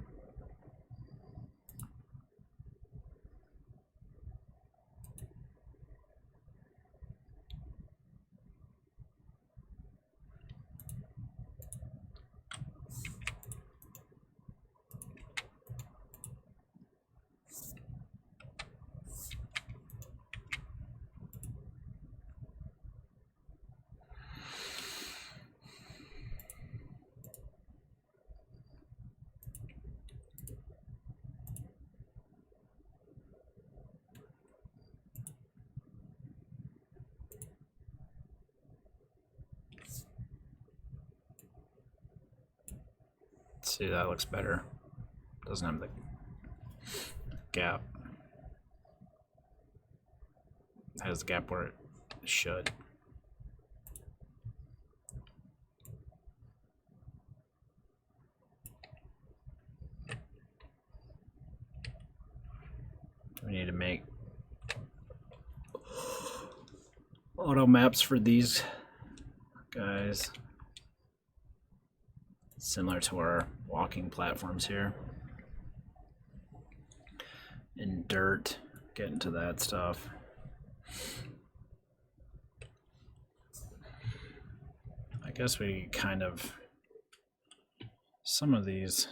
See, that looks better. Doesn't have the gap. It has the gap where it should. We need to make auto maps for these guys, similar to our walking platforms here. In dirt, get into that stuff. I guess we kind of, some of these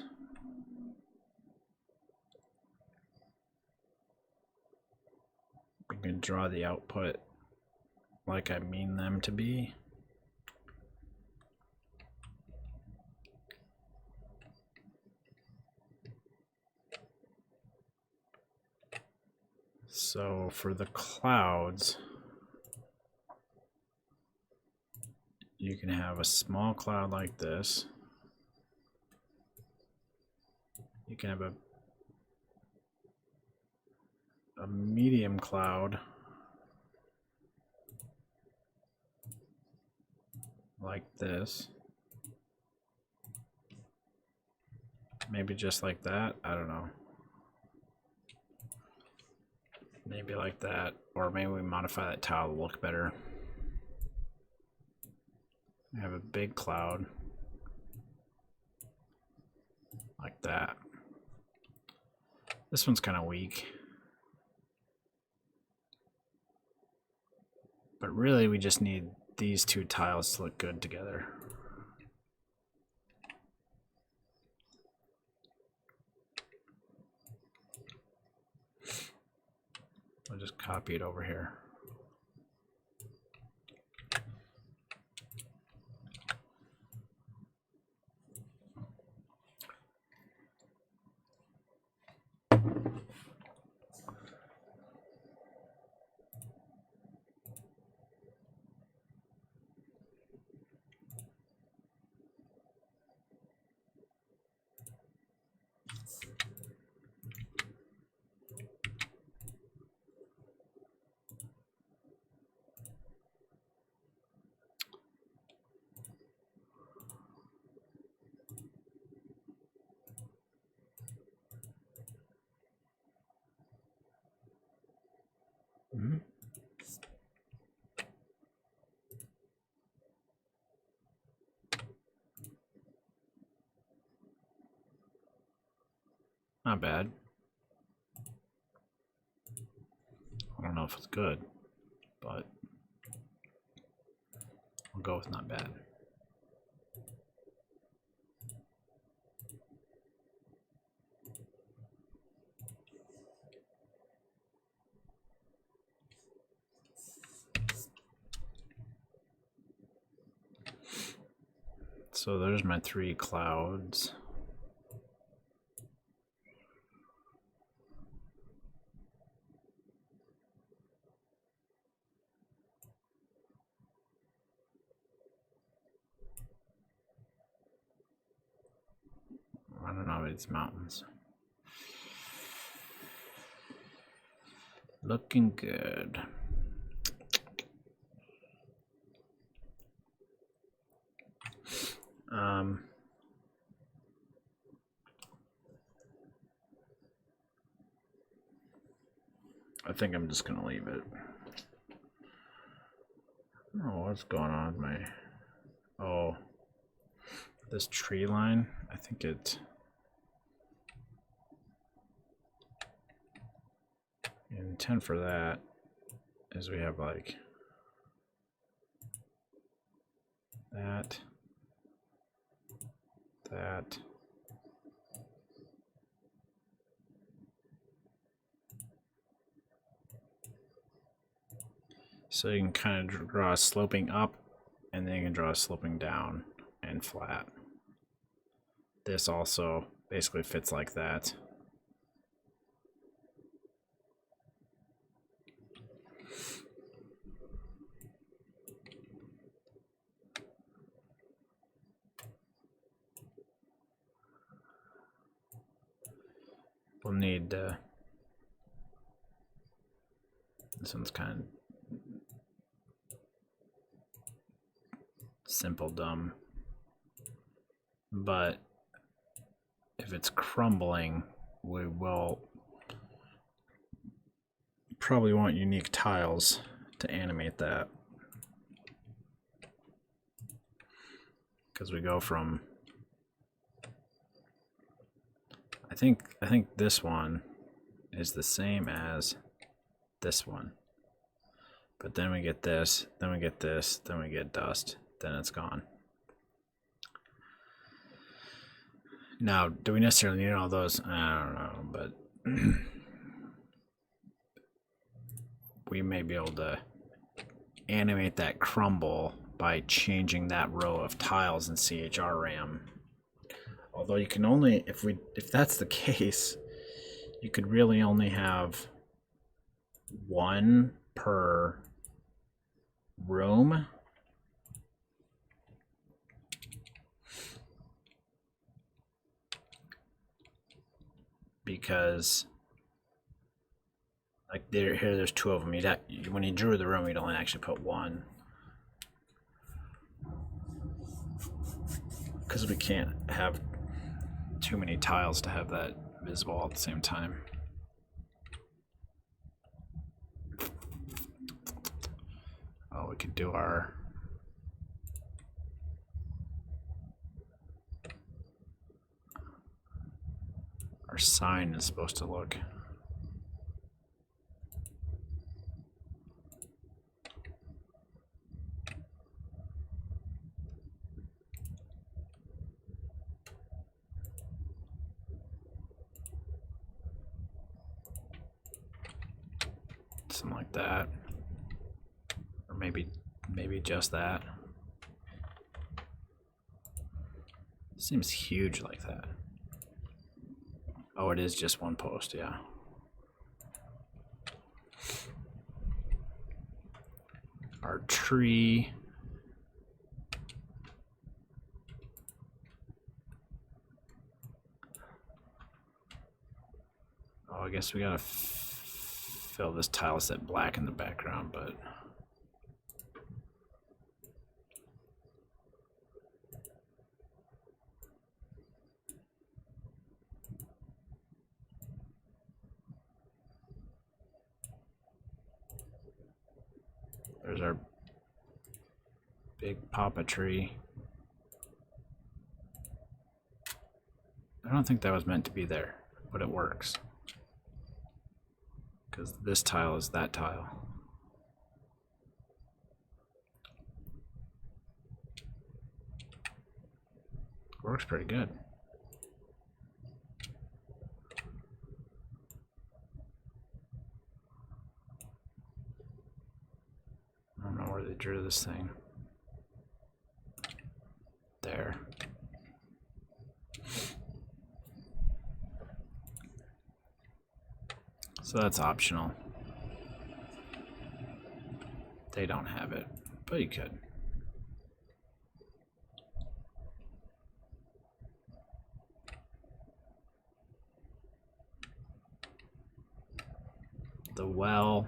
we can draw the output like I mean them to be. So for the clouds, you can have a small cloud like this. You can have a medium cloud like this. Maybe just like that, I don't know. Maybe like that, or maybe we modify that tile to look better. We have a big cloud like that. This one's kind of weak. But really we just need these two tiles to look good together. I'll just copy it over here. Not bad. I don't know if it's good, but I'll go with not bad. So there's my three clouds. I don't know these mountains. Looking good. I think I'm just gonna leave it. I don't know what's going on with my, oh, this tree line. I think it, intent for that is we have like that, that, so you can kind of draw a sloping up and then you can draw a sloping down and flat. This also basically fits like that. need. This one's kind of simple, dumb. But if it's crumbling, we will probably want unique tiles to animate that. Because we go from, I think this one is the same as this one. But then we get this, then we get this, then we get dust, then it's gone. Now, do we necessarily need all those? I don't know, but we may be able to animate that crumble by changing that row of tiles in CHRRAM. Although you can only, if that's the case, you could really only have one per room. Because like there's two of them. When you drew the room, you'd only actually put one. Because we can't have too many tiles to have that visible at the same time. Oh, we could do our sign is supposed to look. Something like that. Or maybe just that. Seems huge like that. Oh, it is just one post, yeah. Our tree. Oh, I guess we gotta fill this tile set black in the background, but there's our big papa tree. I don't think that was meant to be there, but it works. Because this tile is that tile. Works pretty good. I don't know where they drew this thing. There. So that's optional. They don't have it, but you could. The well.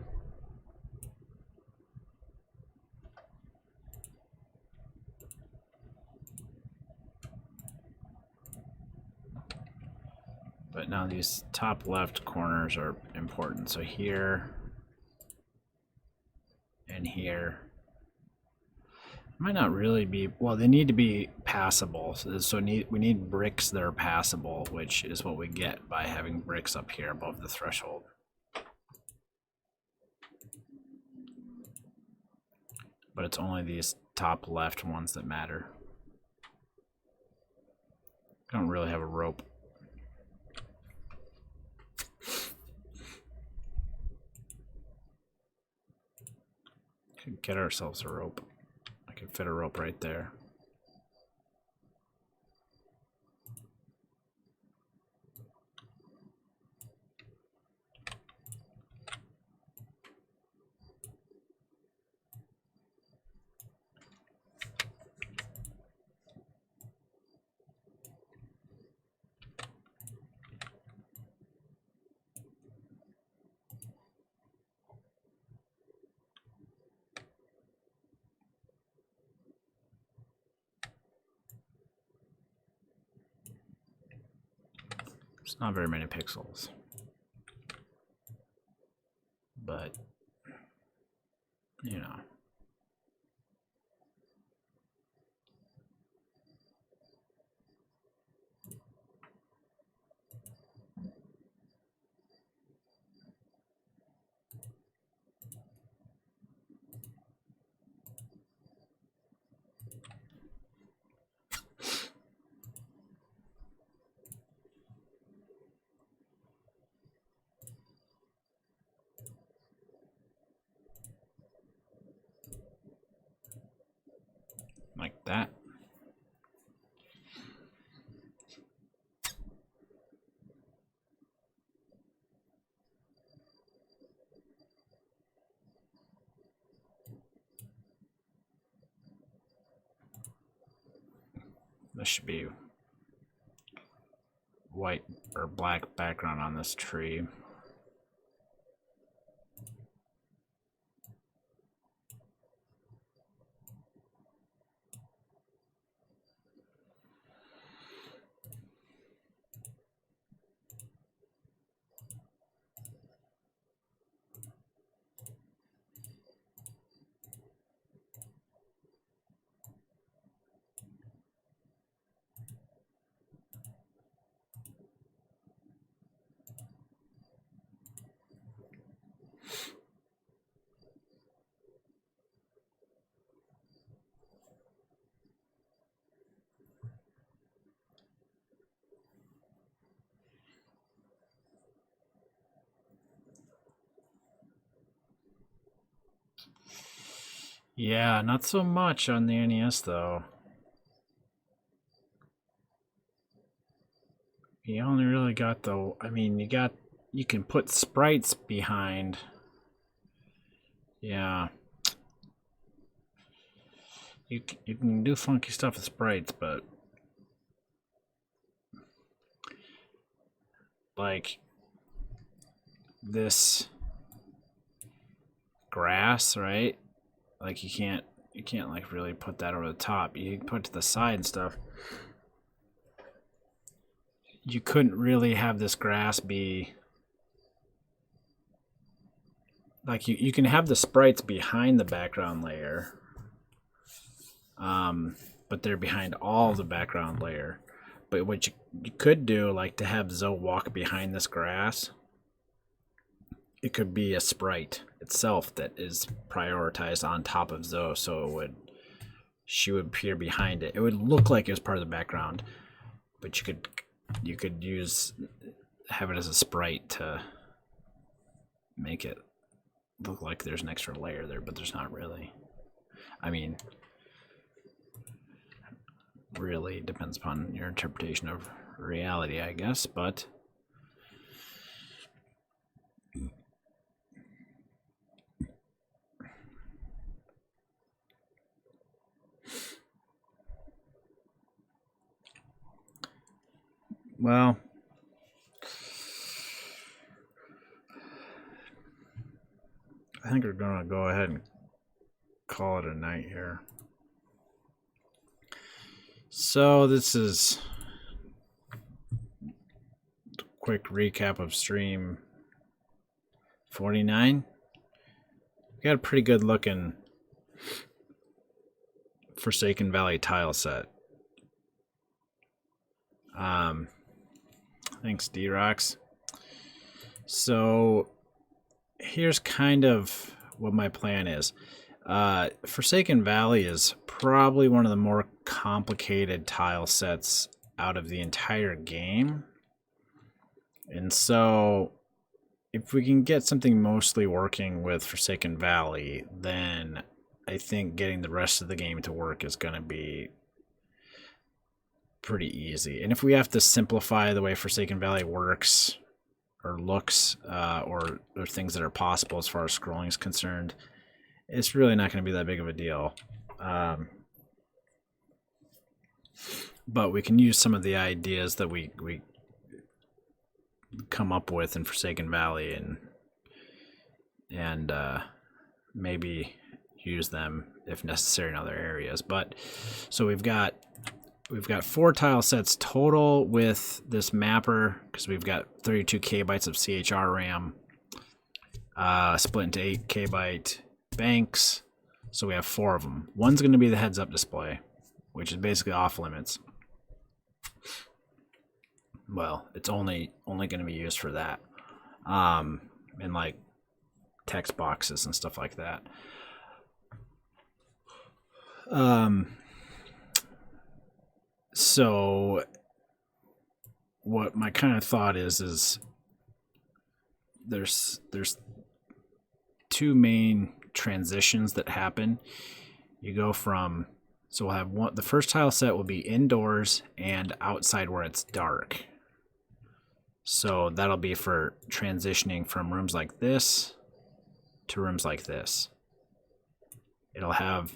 But now these top left corners are important. So here and here might not really be, well, they need to be passable. So we need bricks that are passable, which is what we get by having bricks up here above the threshold. But it's only these top left ones that matter. I don't really have a rope. Could get ourselves a rope. I could fit a rope right there. It's not very many pixels, but you know. Like that. This should be white or black background on this tree. Yeah, not so much on the NES though. You only really got the, I mean, you can put sprites behind. Yeah. You can do funky stuff with sprites, but like this grass, right? Like you can't like really put that over the top. You can put it to the side and stuff. You couldn't really have this grass be like you can have the sprites behind the background layer, but they're behind all the background layer. But what you could do, like to have Zoe walk behind this grass, it could be a sprite itself that is prioritized on top of Zoe, so she would appear behind it. It would look like it was part of the background, but you could have it as a sprite to make it look like there's an extra layer there, but there's not really. I mean, really depends upon your interpretation of reality, I guess, but well, I think we're gonna go ahead and call it a night here. So this is a quick recap of stream 49. We got a pretty good looking Forsaken Valley tile set. Thanks, D-Rocks. So here's kind of what my plan is. Forsaken Valley is probably one of the more complicated tile sets out of the entire game. And so if we can get something mostly working with Forsaken Valley, then I think getting the rest of the game to work is going to be pretty easy. And if we have to simplify the way Forsaken Valley works or looks, or things that are possible as far as scrolling is concerned, it's really not going to be that big of a deal. But we can use some of the ideas that we come up with in Forsaken Valley and maybe use them if necessary in other areas. But so we've got we've got 4 tile sets total with this mapper because we've got 32 KB of CHR RAM split into 8 KB banks. So we have 4 of them. One's going to be the heads-up display, which is basically off limits. Well, it's only going to be used for that, in like text boxes and stuff like that. So what my kind of thought is there's 2 main transitions that happen. You go from, so we'll have one, the first tile set will be indoors and outside where it's dark. So that'll be for transitioning from rooms like this to rooms like this. It'll have,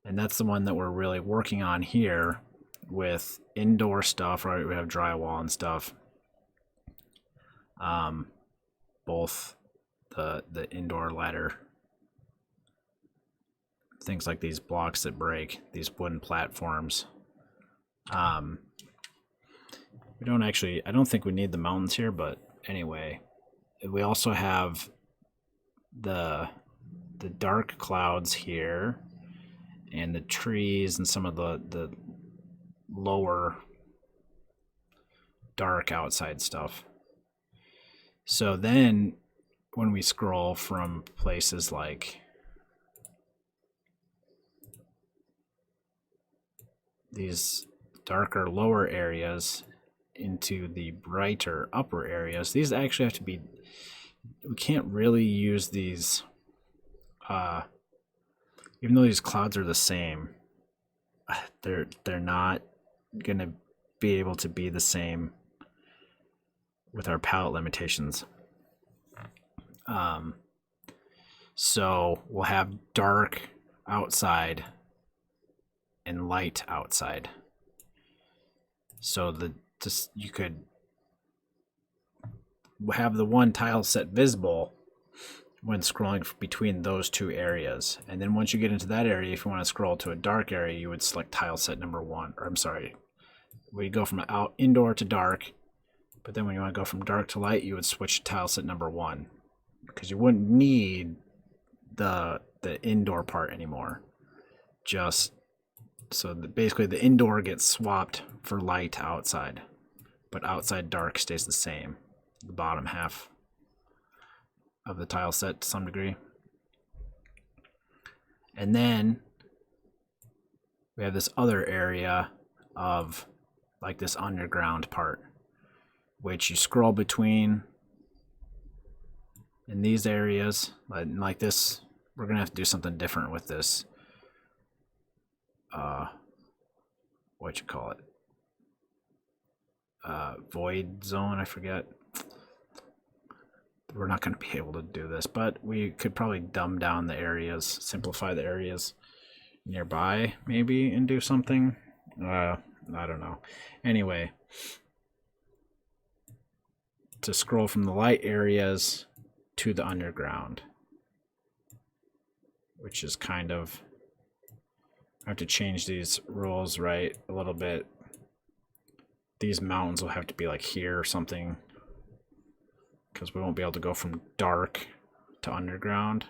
and that's the one that we're really working on here with indoor stuff, right? We have drywall and stuff. Both the indoor ladder, things like these blocks that break, these wooden platforms. We don't actually, I don't think we need the mountains here, but anyway, we also have the dark clouds here and the trees and some of the lower dark outside stuff. So then when we scroll from places like these darker lower areas into the brighter upper areas, these actually have to be, we can't really use these, even though these clouds are the same, they're not gonna be able to be the same with our palette limitations. So we'll have dark outside and light outside. So you could have the one tile set visible when scrolling between those 2 areas. And then once you get into that area, if you want to scroll to a dark area, you would select tile set number 1. Or I'm sorry, we go from indoor to dark, but then when you want to go from dark to light, you would switch to tile set number 1, because you wouldn't need the indoor part anymore. Just so basically the indoor gets swapped for light outside, but outside dark stays the same, the bottom half of the tile set to some degree. And then we have this other area of like this underground part, which you scroll between in these areas. Like this, we're gonna have to do something different with this, what you call it, void zone, I forget. We're not going to be able to do this, but we could probably dumb down the areas, simplify the areas nearby maybe, and do something. I don't know. Anyway, to scroll from the light areas to the underground, which is kind of, I have to change these rules right a little bit. These mountains will have to be like here or something, because we won't be able to go from dark to underground,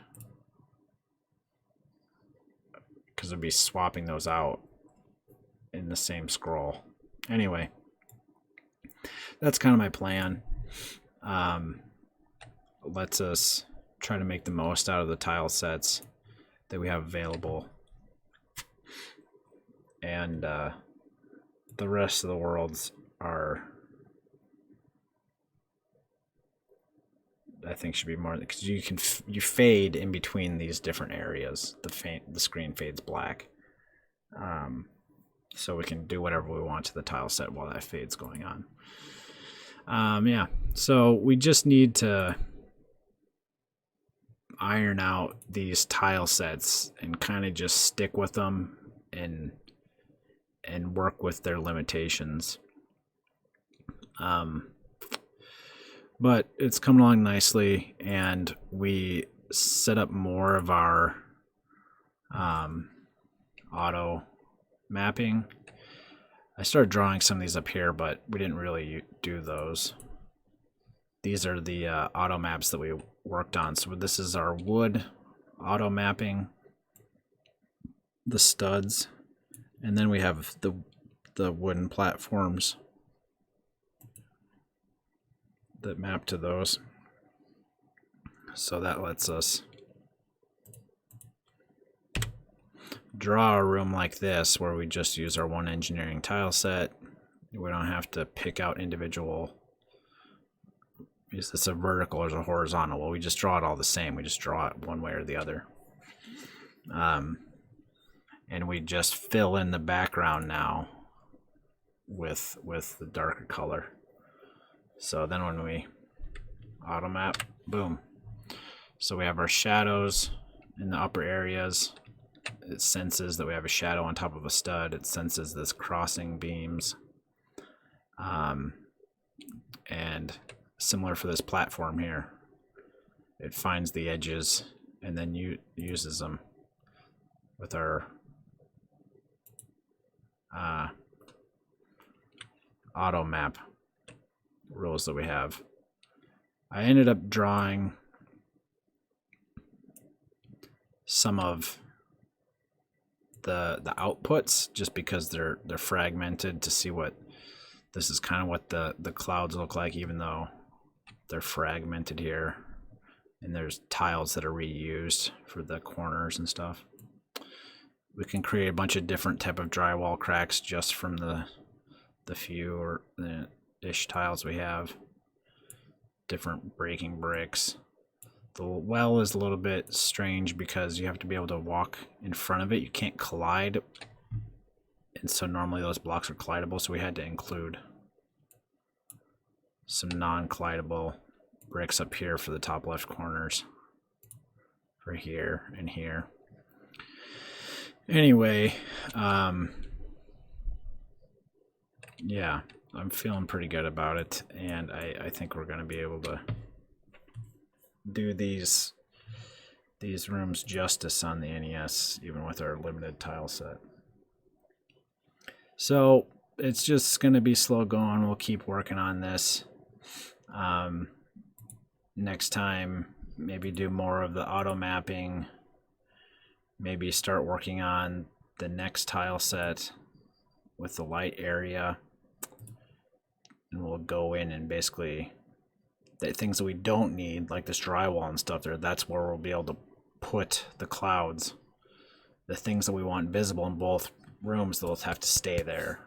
because it'd be swapping those out in the same scroll. Anyway, that's kind of my plan. Lets us try to make the most out of the tile sets that we have available, and the rest of the worlds are, I think, should be more, because you fade in between these different areas. The screen fades black, so we can do whatever we want to the tile set while that fade's going on. Yeah, so we just need to iron out these tile sets and kind of just stick with them and work with their limitations. But it's coming along nicely, and we set up more of our auto mapping. I started drawing some of these up here, but we didn't really do those. These are the auto maps that we worked on. So this is our wood auto mapping, the studs, and then we have the wooden platforms that map to those. So that lets us draw a room like this where we just use our one engineering tile set. We don't have to pick out individual, is this a vertical or is it a horizontal? Well, we just draw it all the same. We just draw it one way or the other. And we just fill in the background now with the darker color. So then when we automap, boom. So we have our shadows in the upper areas. It senses that we have a shadow on top of a stud. It senses this crossing beams. And similar for this platform here. It finds the edges and then uses them with our auto map rules that we have. I ended up drawing some of the outputs just because they're fragmented to see what this is kind of what the clouds look like, even though they're fragmented here, and there's tiles that are reused for the corners and stuff. We can create a bunch of different type of drywall cracks just from the few or ish tiles we have. Different breaking bricks. The well is a little bit strange because you have to be able to walk in front of it. You can't collide, and so normally those blocks are collidable, so we had to include some non-collidable bricks up here for the top left corners, for here and here. Anyway, yeah, I'm feeling pretty good about it, and I think we're going to be able to do these rooms justice on the NES, even with our limited tile set. So it's just going to be slow going. We'll keep working on this. Next time, maybe do more of the auto mapping. Maybe start working on the next tile set with the light area. And we'll go in and basically, the things that we don't need, like this drywall and stuff there, that's where we'll be able to put the clouds. The things that we want visible in both rooms, they'll have to stay there.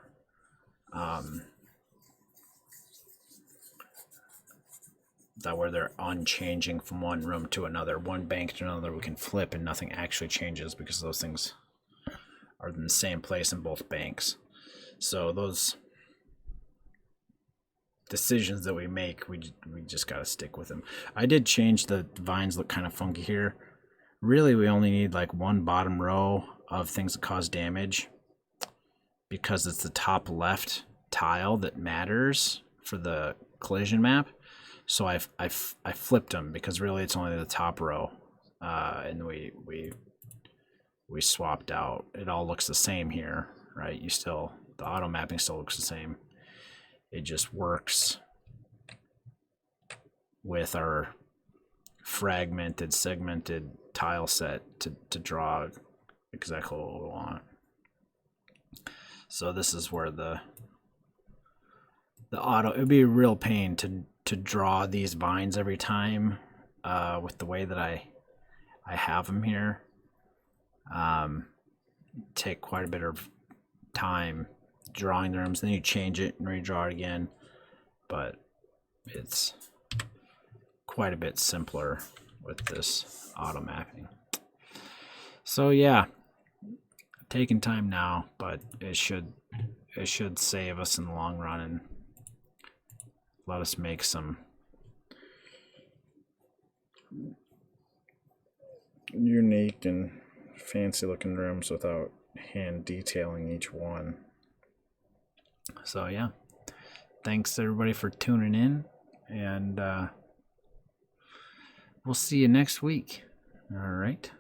That where they're unchanging from one room to another, one bank to another, we can flip and nothing actually changes because those things are in the same place in both banks. So those decisions that we make, we just got to stick with them. I did change the vines, look kind of funky here. Really, we only need like one bottom row of things that cause damage because it's the top left tile that matters for the collision map. So I flipped them because really it's only the top row, and we swapped out. It all looks the same here, right? The auto mapping still looks the same. It just works with our fragmented, segmented tile set to draw exactly what we want. So this is where the auto, it would be a real pain to draw these vines every time with the way that I have them here. Take quite a bit of time drawing the rooms, then you change it and redraw it again, but it's quite a bit simpler with this auto mapping. So yeah, taking time now, but it should save us in the long run and let us make some unique and fancy looking rooms without hand detailing each one. So yeah, thanks everybody for tuning in, and we'll see you next week. All right.